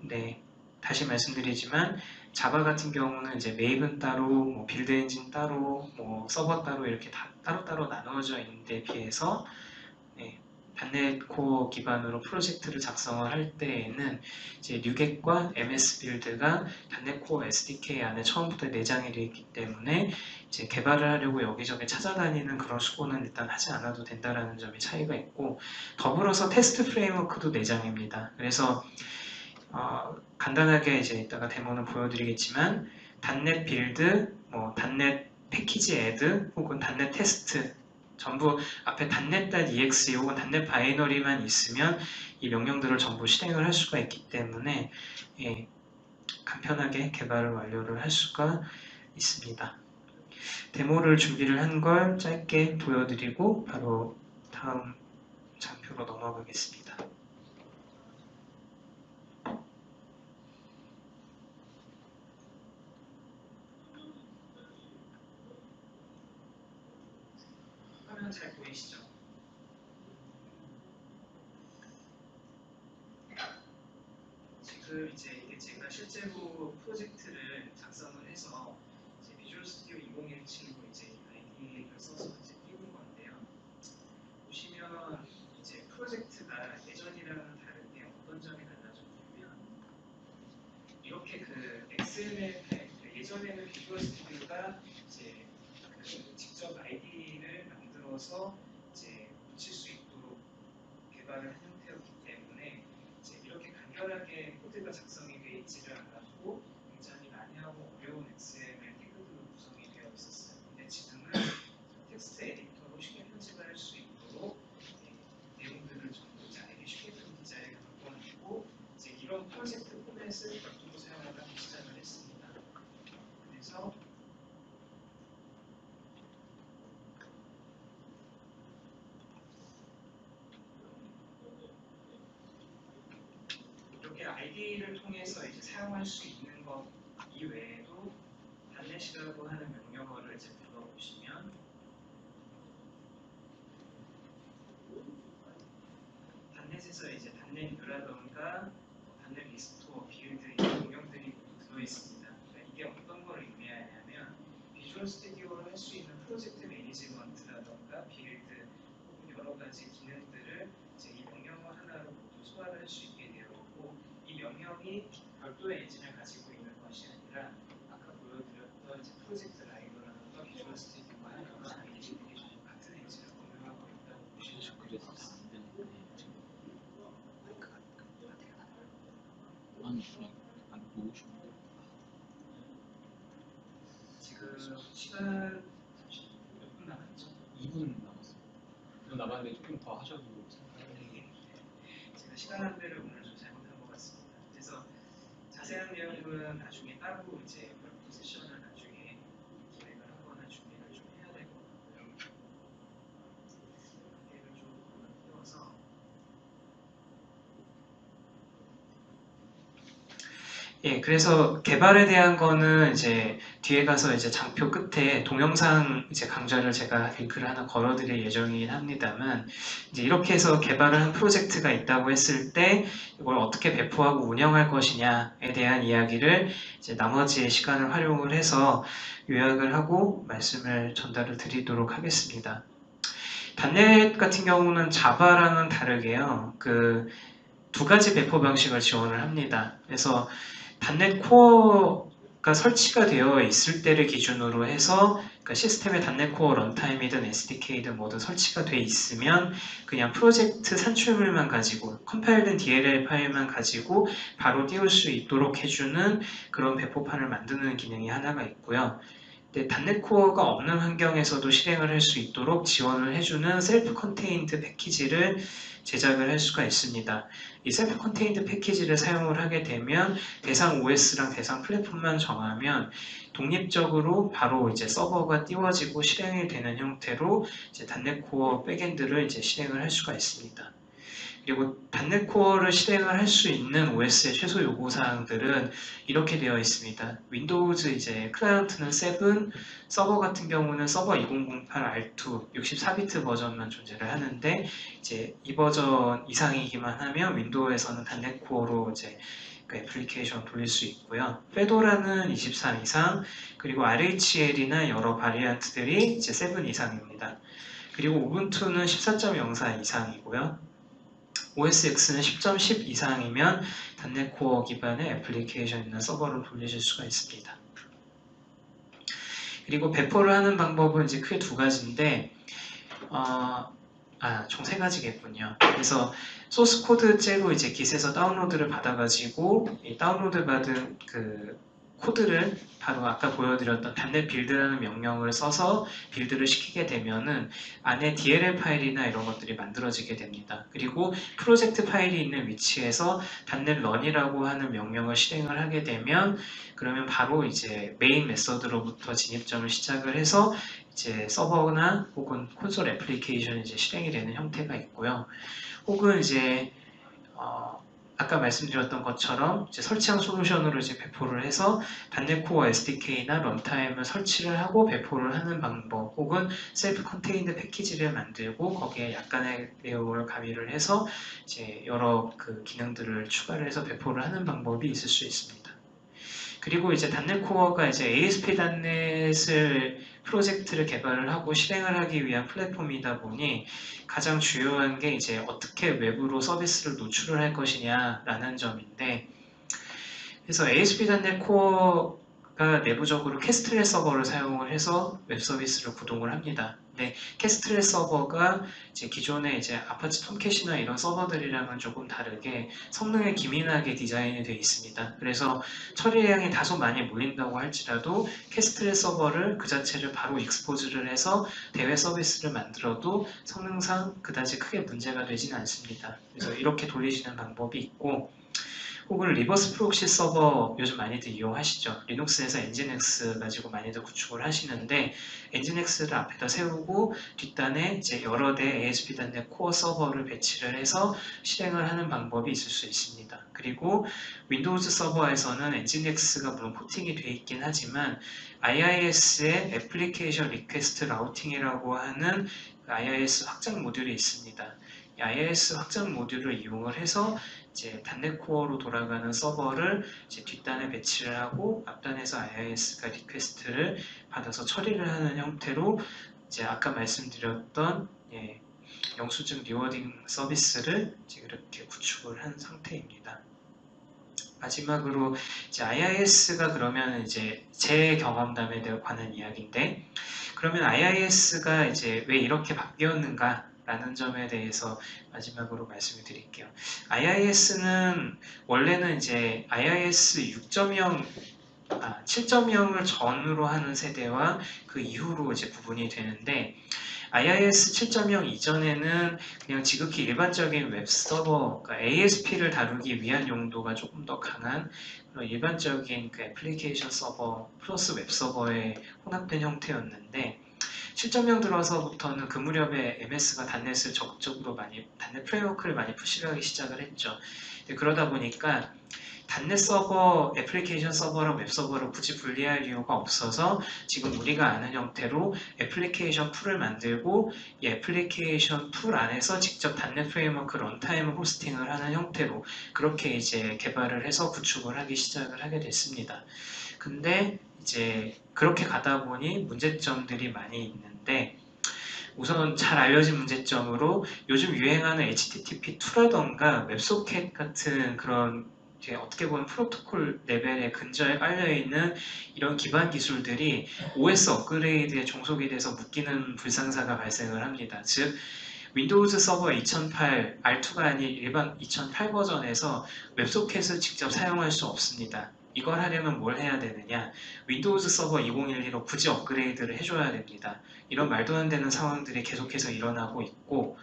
다시 말씀드리지만 자바 같은 경우는 이제 메이븐 따로, 빌드 엔진 따로, 서버 따로 이렇게 다 따로따로 나누어져 있는데 비해서 단넷 코어 기반으로 프로젝트를 작성을 할 때에는 이제 뉴겟과 MS 빌드가 단넷 코어 SDK 안에 처음부터 내장이 되어 있기 때문에 이제 개발을 하려고 여기저기 찾아다니는 그런 수고는 일단 하지 않아도 된다라는 점이 차이가 있고 더불어서 테스트 프레임워크도 내장입니다. 그래서 간단하게 이제 이따가 데모는 보여드리겠지만 단넷 빌드, 단넷 패키지 애드 혹은 단넷 테스트 전부 앞에 단넷.exe 혹은 단넷 바이너리만 있으면 이 명령들을 전부 실행을 할 수가 있기 때문에 간편하게 개발을 완료를 할 수가 있습니다. 데모를 준비를 한 걸 짧게 보여드리고 바로 다음 장표로 넘어가겠습니다. 화면 잘 보이시죠? 지금 이제 이게 제가 실제로 프로젝트를 작성을 해서 이제 비주얼 스튜디오 2017로 이제 아이디를 써서 이제 띄운 건데요. 보시면 이제 프로젝트가 예전이랑은 다르게 어떤 점이 달라졌냐면 이렇게 그 XML 파일, 예전에는 비주얼 스튜디오가 이제 직접 아이디를 만들어서 이제 붙일 수 있도록 개발을 한 형태였기 때문에 이제 이렇게 간결하게 코드가 작성이 되어 있지를 않았고 굉장히 난해하고 어려운 XML 태그들로 구성이 되어 있었어요. 근데 지금은 텍스트 에디터로 쉽게 편집을 할 수 있도록 내용들을 전부 이제 알기 쉽게 큰 디자인을 바꿔놓고 이제 이런 프로젝트 포맷을 별도로 사용하기 시작을 했습니다. 그래서 이렇게 ID를 통해서 이제 사용할 수 있는 것 이외에도 단넷이라고 하는 명령어를 이제 불러보시면 단넷에서 이제 단넷 뷰라던가 단넷 리스토어, 빌드 이런 공룡들이 들어 있습니다. 그러니까 이게 어떤 걸 의미하냐면 비주얼 스튜디오로 할 수 있는 프로젝트 매니지먼트라던가 빌드 혹은 여러 가지 기능들을 이제 이 명령 하나로 모두 소화를 할 수 있게 되어 있고, 이 명령이 별도의 엔진을 가지고 있는 것이 아니라 아까 보여드렸던 이제 프로젝트 라이브라던가 비주얼 스튜디오와 여러 가지 애플리케이션이 같은 엔진을 공유하고 있다고 보시면 됩니다. 지금 시간 몇 분 남았죠? 2분 남았어요. 2분 남았는데 조금 더 하셔도 네. 제가 시간 안배를 오늘 좀 잘못한 것 같습니다. 그래서 자세한 내용은 나중에 따로 이제 별도 세션을 나중에 기획을 하거나 준비를 좀 해야 될 것 같고요. 관계를 좀 띄워서 예, 그래서 개발에 대한 거는 이제 뒤에 가서 이제 장표 끝에 동영상 이제 강좌를 제가 링크를 하나 걸어드릴 예정이긴 합니다만, 이제 이렇게 해서 개발을 한 프로젝트가 있다고 했을 때 이걸 어떻게 배포하고 운영할 것이냐에 대한 이야기를 이제 나머지의 시간을 활용을 해서 요약을 하고 말씀을 전달을 드리도록 하겠습니다. 단넷 같은 경우는 자바랑은 다르게요. 그 두 가지 배포 방식을 지원을 합니다. 그래서 단넷 코어가 설치가 되어 있을 때를 기준으로 해서, 그러니까 시스템에 단넷 코어 런타임이든 SDK든 모두 설치가 돼 있으면 그냥 프로젝트 산출물만 가지고 컴파일된 DLL 파일만 가지고 바로 띄울 수 있도록 해주는 그런 배포판을 만드는 기능이 하나가 있고요. 단넷 코어가 없는 환경에서도 실행을 할 수 있도록 지원을 해주는 셀프 컨테인드 패키지를 제작을 할 수가 있습니다. 이 셀프 컨테인드 패키지를 사용을 하게 되면 대상 OS랑 대상 플랫폼만 정하면 독립적으로 바로 이제 서버가 띄워지고 실행이 되는 형태로 이제 단넷 코어 백엔드를 이제 실행을 할 수가 있습니다. 그리고 단넷 코어를 실행을 할 수 있는 OS의 최소 요구사항들은 이렇게 되어 있습니다. 윈도우즈 이제 클라이언트는 7, 서버 같은 경우는 서버 2008 R2 64비트 버전만 존재를 하는데, 이제 이 버전 이상이기만 하면 윈도우에서는 단넷 코어로 이제 그 애플리케이션 돌릴 수 있고요. 페도라는 23 이상, 그리고 RHL이나 여러 바리안트들이 이제 7 이상입니다. 그리고 우분투는 14.04 이상이고요. OS X는 10.10 이상이면 단넷 코어 기반의 애플리케이션 있는 서버를 돌리실 수가 있습니다. 그리고 배포를 하는 방법은 이제 크게 두 가지인데, 총 세 가지겠군요. 그래서 소스 코드째로 이제 깃에서 다운로드를 받아가지고 이 다운로드 받은 그 코드를 바로 아까 보여드렸던 단넷 빌드라는 명령을 써서 빌드를 시키게 되면은 안에 DLL 파일이나 이런 것들이 만들어지게 됩니다. 그리고 프로젝트 파일이 있는 위치에서 단넷 런이라고 하는 명령을 실행을 하게 되면 그러면 바로 이제 메인 메서드로부터 진입점을 시작을 해서 이제 서버나 혹은 콘솔 애플리케이션이 이제 실행이 되는 형태가 있고요. 혹은 이제 아까 말씀드렸던 것처럼 이제 설치형 솔루션으로 이제 배포를 해서 단넷 코어 SDK나 런타임을 설치를 하고 배포를 하는 방법, 혹은 셀프 컨테인드 패키지를 만들고 거기에 약간의 내용을 가미를 해서 이제 여러 그 기능들을 추가를 해서 배포를 하는 방법이 있을 수 있습니다. 그리고 이제 단넷 코어가 이제 ASP 단넷을 프로젝트를 개발을 하고 실행을 하기 위한 플랫폼이다 보니 가장 중요한 게 이제 어떻게 외부로 서비스를 노출을 할 것이냐라는 점인데, 그래서 ASP.NET 코어가 내부적으로 캐스트렛 서버를 사용을 해서 웹 서비스를 구동을 합니다. 근데 캐스트렛 서버가 이제 기존의 이제 아파치 톰캣이나 이런 서버들이랑은 조금 다르게 성능에 기민하게 디자인이 되어 있습니다. 그래서 처리량이 다소 많이 몰린다고 할지라도 캐스트렛 서버를 그 자체를 바로 익스포즈를 해서 대외 서비스를 만들어도 성능상 그다지 크게 문제가 되진 않습니다. 그래서 이렇게 돌리시는 방법이 있고, 혹은 리버스 프록시 서버 요즘 많이들 이용하시죠. 리눅스에서 엔진엑스 가지고 많이들 구축을 하시는데, 엔진엑스를 앞에다 세우고 뒷단에 이제 여러 대 ASP.NET 코어 서버를 배치를 해서 실행을 하는 방법이 있을 수 있습니다. 그리고 윈도우즈 서버에서는 엔진엑스가 물론 포팅이 돼 있긴 하지만 IIS의 애플리케이션 리퀘스트 라우팅이라고 하는 IIS 확장 모듈이 있습니다. 이 IIS 확장 모듈을 이용을 해서 이제 단넷 코어로 돌아가는 서버를 이제 뒷단에 배치를 하고 앞단에서 IIS가 리퀘스트를 받아서 처리를 하는 형태로 이제 아까 말씀드렸던 영수증 리워딩 서비스를 이제 이렇게 구축을 한 상태입니다. 마지막으로 이제 IIS가 그러면 이제 제 경험담에 관한 이야기인데, 그러면 IIS가 이제 왜 이렇게 바뀌었는가? 라는 점에 대해서 마지막으로 말씀을 드릴게요. IIS는 원래는 이제 IIS 7.0을 전후로 하는 세대와 그 이후로 이제 구분이 되는데, IIS 7.0 이전에는 그냥 지극히 일반적인 웹 서버, 그러니까 ASP를 다루기 위한 용도가 조금 더 강한 그런 일반적인 그 애플리케이션 서버 플러스 웹 서버의 혼합된 형태였는데, 7.0 들어서부터는 그 무렵에 MS가 단넷을 적극적으로 단넷 프레임워크를 많이 푸시를 하기 시작을 했죠. 그러다 보니까 단넷 서버, 애플리케이션 서버랑 웹 서버를 굳이 분리할 이유가 없어서 지금 우리가 아는 형태로 애플리케이션 풀을 만들고 이 애플리케이션 풀 안에서 직접 단넷 프레임워크 런타임 호스팅을 하는 형태로 그렇게 이제 개발을 해서 구축을 하기 시작을 하게 됐습니다. 근데 이제 그렇게 가다 보니 문제점들이 많이 있는데, 우선 잘 알려진 문제점으로 요즘 유행하는 HTTP2라던가 웹소켓 같은 그런 이제 어떻게 보면 프로토콜 레벨에 근저에 깔려있는 이런 기반 기술들이 OS 업그레이드에 종속이 돼서 묶이는 불상사가 발생을 합니다. 즉 윈도우즈 서버 2008 R2가 아닌 일반 2008 버전에서 웹소켓을 직접 사용할 수 없습니다. 이걸 하려면 뭘 해야 되느냐? 윈도우즈 서버 2012로 굳이 업그레이드를 해줘야 됩니다. 이런 말도 안 되는 상황들이 계속해서 일어나고 있고,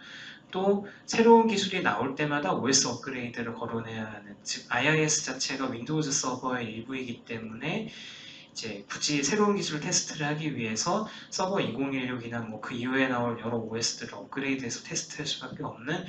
또 새로운 기술이 나올 때마다 OS 업그레이드를 거론해야 하는, 즉 IIS 자체가 윈도우즈 서버의 일부이기 때문에 이제 굳이 새로운 기술 테스트를 하기 위해서 서버 2016이나 뭐 그 이후에 나올 여러 OS들을 업그레이드해서 테스트할 수밖에 없는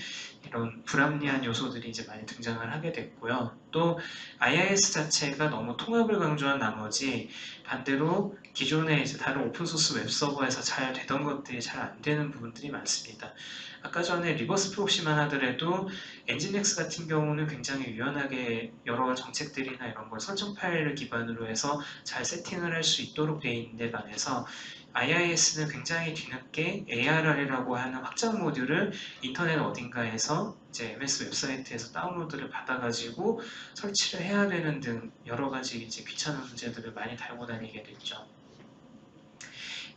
이런 불합리한 요소들이 이제 많이 등장을 하게 됐고요. 또 IIS 자체가 너무 통합을 강조한 나머지 반대로 기존의 이제 다른 오픈소스 웹서버에서 잘 되던 것들이 잘 안 되는 부분들이 많습니다. 아까 전에 리버스 프록시만 하더라도 엔진엑스 같은 경우는 굉장히 유연하게 여러 정책들이나 이런 걸 설정 파일을 기반으로 해서 잘 세팅을 할 수 있도록 되어 있는데 반해서 IIS는 굉장히 뒤늦게 ARR이라고 하는 확장 모듈을 인터넷 어딘가에서 이제 MS 웹사이트에서 다운로드를 받아가지고 설치를 해야 되는 등 여러 가지 이제 귀찮은 문제들을 많이 달고 다니게 됐죠.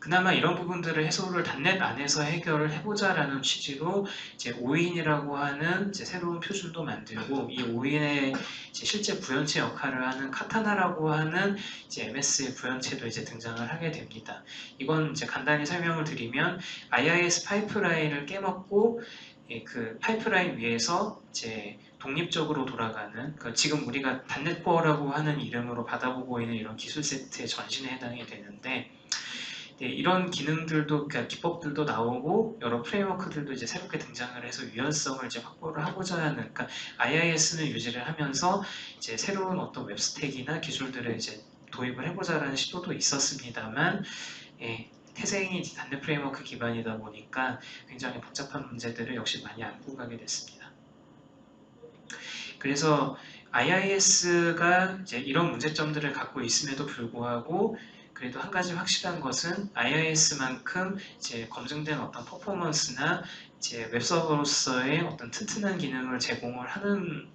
그나마 이런 부분들을 해소를 단넷 안에서 해결을 해보자라는 취지로 이제 오인이라고 하는 이제 새로운 표준도 만들고, 이 오인의 이제 실제 구현체 역할을 하는 카타나라고 하는 이제 MS의 구현체도 이제 등장을 하게 됩니다. 이건 이제 간단히 설명을 드리면 IIS 파이프라인을 깨먹고 그 파이프라인 위에서 이제 독립적으로 돌아가는, 그러니까 지금 우리가 단넷 코어라고 하는 이름으로 받아보고 있는 이런 기술 세트의 전신에 해당이 되는데, 이런 기능들도, 그러니까 기법들도 나오고 여러 프레임워크들도 이제 새롭게 등장을 해서 유연성을 이제 확보를 하고자 하는, 그러니까 IIS는 유지를 하면서 이제 새로운 어떤 웹스택이나 기술들을 이제 도입을 해보자라는 시도도 있었습니다만, 태생이 단넷 프레임워크 기반이다 보니까 굉장히 복잡한 문제들을 역시 많이 안고 가게 됐습니다. 그래서 IIS가 이제 이런 문제점들을 갖고 있음에도 불구하고 그래도 한 가지 확실한 것은 IIS만큼 이제 검증된 어떤 퍼포먼스나 이제 웹서버로서의 어떤 튼튼한 기능을 제공을 하는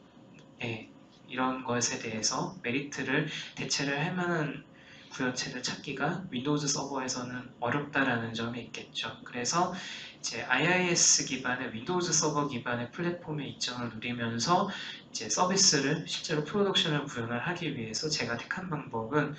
이런 것에 대해서 메리트를 대체를 할 만한 구현체를 찾기가 윈도우즈 서버에서는 어렵다라는 점이 있겠죠. 그래서 이제 IIS 기반의 윈도우즈 서버 기반의 플랫폼의 이점을 누리면서 이제 서비스를 실제로 프로덕션을 구현을 하기 위해서 제가 택한 방법은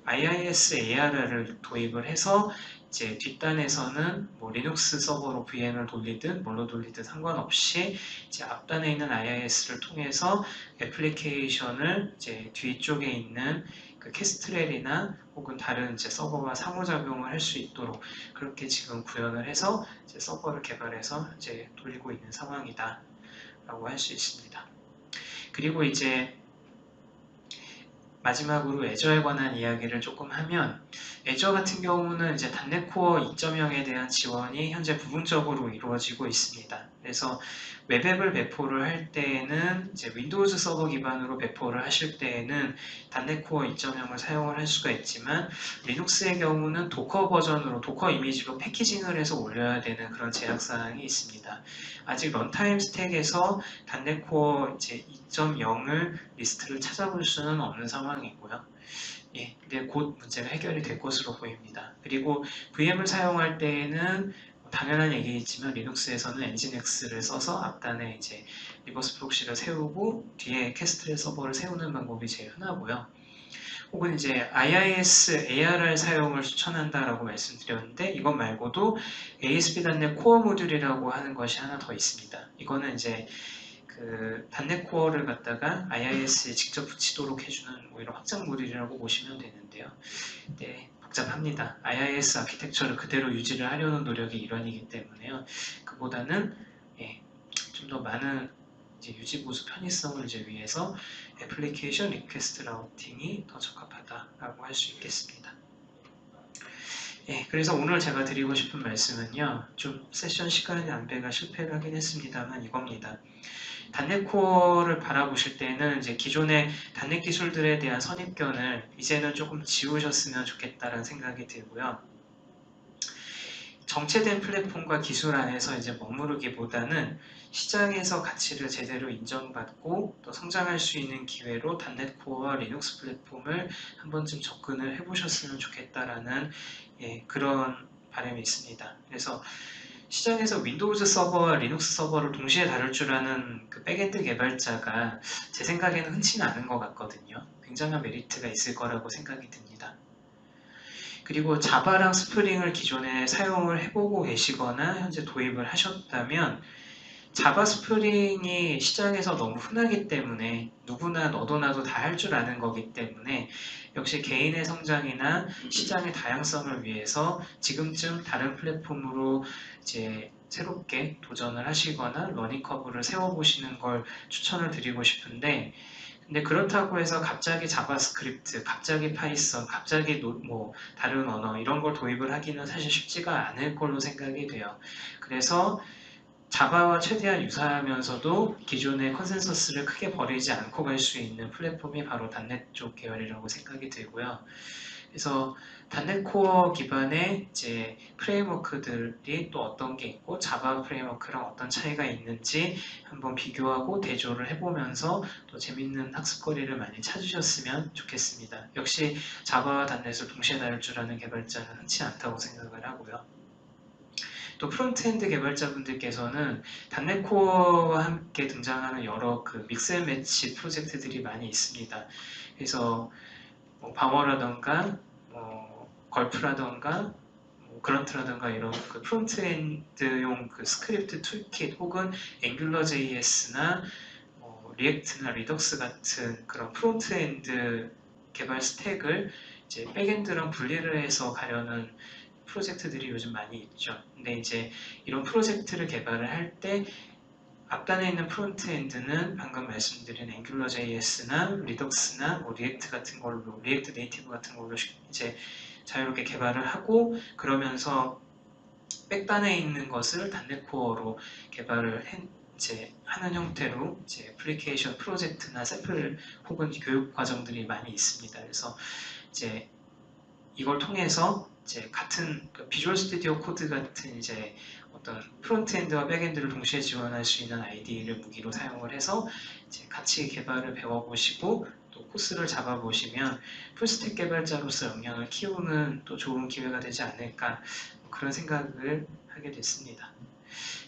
IIS ARR을 도입을 해서 이제 뒷단에서는 뭐 리눅스 서버로 VM을 돌리든 뭘로 돌리든 상관없이 이제 앞단에 있는 IIS를 통해서 애플리케이션을 이제 뒤쪽에 있는 그 캐스트렐이나 혹은 다른 이제 서버와 상호작용을 할 수 있도록 그렇게 지금 구현을 해서 이제 서버를 개발해서 이제 돌리고 있는 상황이다라고 할 수 있습니다. 그리고 이제 마지막으로 애저에 관한 이야기를 조금 하면 애저 같은 경우는 이제 단넷 코어 2.0에 대한 지원이 현재 부분적으로 이루어지고 있습니다. 그래서 웹앱을 배포를 할 때에는 이제 윈도우즈 서버 기반으로 배포를 하실 때에는 단넷 코어 2.0을 사용을 할 수가 있지만 리눅스의 경우는 도커 버전으로 도커 이미지로 패키징을 해서 올려야 되는 그런 제약 사항이 있습니다. 아직 런타임 스택에서 단넷 코어 이제 2.0을 리스트를 찾아볼 수는 없는 상황이고요. 예, 근데 곧 문제가 해결이 될 것으로 보입니다. 그리고 VM을 사용할 때에는 당연한 얘기겠지만 리눅스에서는 엔진X를 써서 앞단에 이제 리버스 프록시를 세우고 뒤에 캐스트레 서버를 세우는 방법이 제일 흔하고요. 혹은 이제 IIS ARR 사용을 추천한다라고 말씀드렸는데 이것 말고도 ASP.NET 코어 모듈이라고 하는 것이 하나 더 있습니다. 이거는 이제 그 단넷 코어를 갖다가 IIS에 직접 붙이도록 해주는 뭐 이런 확장 모듈이라고 보시면 되는데요. 네, 복잡합니다. IIS 아키텍처를 그대로 유지를 하려는 노력의 일환이기 때문에요. 그보다는 예, 좀 더 많은 이제 유지 보수 편의성을 이제 위해서 애플리케이션 리퀘스트 라우팅이 더 적합하다라고 할 수 있겠습니다. 예, 그래서 오늘 제가 드리고 싶은 말씀은요. 좀 세션 시간 안배가 실패를 하긴 했습니다만 이겁니다. 단넷 코어를 바라보실 때는 이제 기존의 단넷 기술들에 대한 선입견을 이제는 조금 지우셨으면 좋겠다는 생각이 들고요. 정체된 플랫폼과 기술 안에서 이제 머무르기보다는 시장에서 가치를 제대로 인정받고 또 성장할 수 있는 기회로 단넷 코어와 리눅스 플랫폼을 한 번쯤 접근을 해보셨으면 좋겠다라는 그런 바람이 있습니다. 그래서 시장에서 윈도우즈 서버와 리눅스 서버를 동시에 다룰 줄 아는 그 백엔드 개발자가 제 생각에는 흔치는 않은 것 같거든요. 굉장한 메리트가 있을 거라고 생각이 듭니다. 그리고 자바랑 스프링을 기존에 사용을 해보고 계시거나 현재 도입을 하셨다면 자바 스프링이 시장에서 너무 흔하기 때문에 누구나 너도 나도 다 할 줄 아는 거기 때문에 역시 개인의 성장이나 시장의 다양성을 위해서 지금쯤 다른 플랫폼으로 이제 새롭게 도전을 하시거나 러닝 커브를 세워보시는 걸 추천을 드리고 싶은데 근데 그렇다고 해서 갑자기 자바스크립트, 갑자기 파이썬, 갑자기 뭐 다른 언어 이런 걸 도입을 하기는 사실 쉽지가 않을 걸로 생각이 돼요. 그래서 자바와 최대한 유사하면서도 기존의 컨센서스를 크게 버리지 않고 갈 수 있는 플랫폼이 바로 단넷 쪽 계열이라고 생각이 들고요. 그래서 단넷 코어 기반의 이제 프레임워크들이 또 어떤 게 있고 자바 프레임워크랑 어떤 차이가 있는지 한번 비교하고 대조를 해보면서 또 재밌는 학습거리를 많이 찾으셨으면 좋겠습니다. 역시 자바와 단넷을 동시에 다룰 줄 아는 개발자는 흔치 않다고 생각을 하고요. 또 프론트엔드 개발자분들께서는 단넷 코어와 함께 등장하는 여러 그 믹스앤매치 프로젝트들이 많이 있습니다. 그래서 뭐 방어라던가 걸프라던가 그런트라던가 이런 그 프론트엔드용 그 스크립트 툴킷 혹은 앵귤러 JS나 리액트나 리덕스 같은 그런 프론트엔드 개발 스택을 이제 백엔드랑 분리를 해서 가려는 프로젝트들이 요즘 많이 있죠. 근데 이제 이런 프로젝트를 개발을 할 때 앞단에 있는 프론트엔드는 방금 말씀드린 앵귤러 JS나 리덕스나 뭐 리액트 같은 걸로 리액트 네이티브 같은 걸로 이제 자유롭게 개발을 하고 그러면서 백단에 있는 것을 단넷 코어로 개발을 이제 하는 형태로 이제 애플리케이션 프로젝트나 샘플 혹은 교육 과정들이 많이 있습니다. 그래서 이제 이걸 통해서 이제 같은 그 비주얼 스튜디오 코드 같은 이제 어떤 프론트엔드와 백엔드를 동시에 지원할 수 있는 IDE를 무기로 사용을 해서 이제 같이 개발을 배워보시고 또 코스를 잡아보시면 풀스택 개발자로서 역량을 키우는 또 좋은 기회가 되지 않을까 그런 생각을 하게 됐습니다.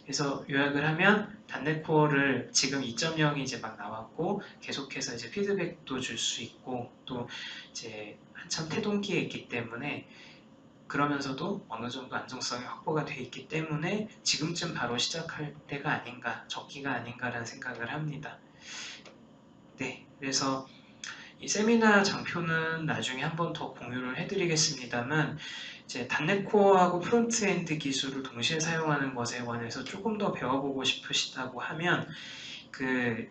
그래서 요약을 하면 단넷 코어를 지금 2.0이 이제 막 나왔고 계속해서 이제 피드백도 줄 수 있고 또 이제 한참 태동기에 있기 때문에 그러면서도 어느 정도 안정성이 확보가 돼 있기 때문에 지금쯤 바로 시작할 때가 아닌가, 적기가 아닌가라는 생각을 합니다. 네, 그래서 이 세미나 장표는 나중에 한 번 더 공유를 해드리겠습니다만 이제 단넷 코어하고 프론트엔드 기술을 동시에 사용하는 것에 관해서 조금 더 배워보고 싶으시다고 하면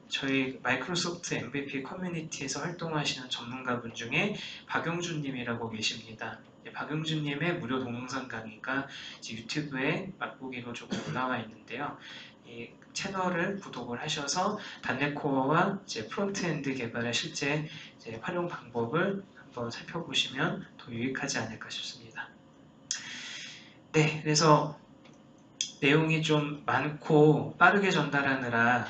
저희 마이크로소프트 MVP 커뮤니티에서 활동하시는 전문가분 중에 박용준님이라고 계십니다. 박용준님의 무료 동영상 강의가 이제 유튜브에 맛보기로 조금 올라와 있는데요. 이 채널을 구독을 하셔서 단넷 코어와 이제 프론트엔드 개발의 실제 이제 활용 방법을 한번 살펴보시면 더 유익하지 않을까 싶습니다. 네, 그래서 내용이 좀 많고 빠르게 전달하느라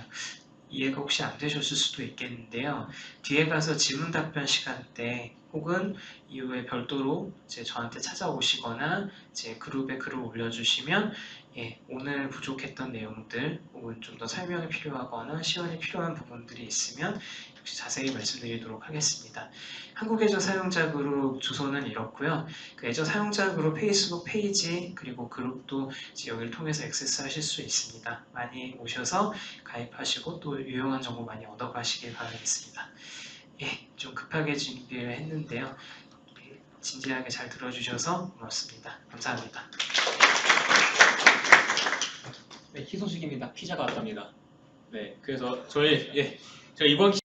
이해가 혹시 안 되셨을 수도 있겠는데요. 뒤에 가서 질문 답변 시간 때 혹은 이후에 별도로 이제 저한테 찾아오시거나 제 그룹에 글을 올려주시면 오늘 부족했던 내용들 혹은 좀 더 설명이 필요하거나 시연이 필요한 부분들이 있으면 역시 자세히 말씀드리도록 하겠습니다. 한국 애저 사용자 그룹 주소는 이렇고요. 그 애저 사용자 그룹 페이스북 페이지 그리고 그룹도 이제 여기를 통해서 액세스하실 수 있습니다. 많이 오셔서 가입하시고 또 유용한 정보 많이 얻어가시길 바라겠습니다. 좀 급하게 준비를 했는데요. 진지하게 잘 들어주셔서 고맙습니다. 감사합니다. 네, 희소식입니다. 피자가 왔답니다. 네, 그래서 저희 이번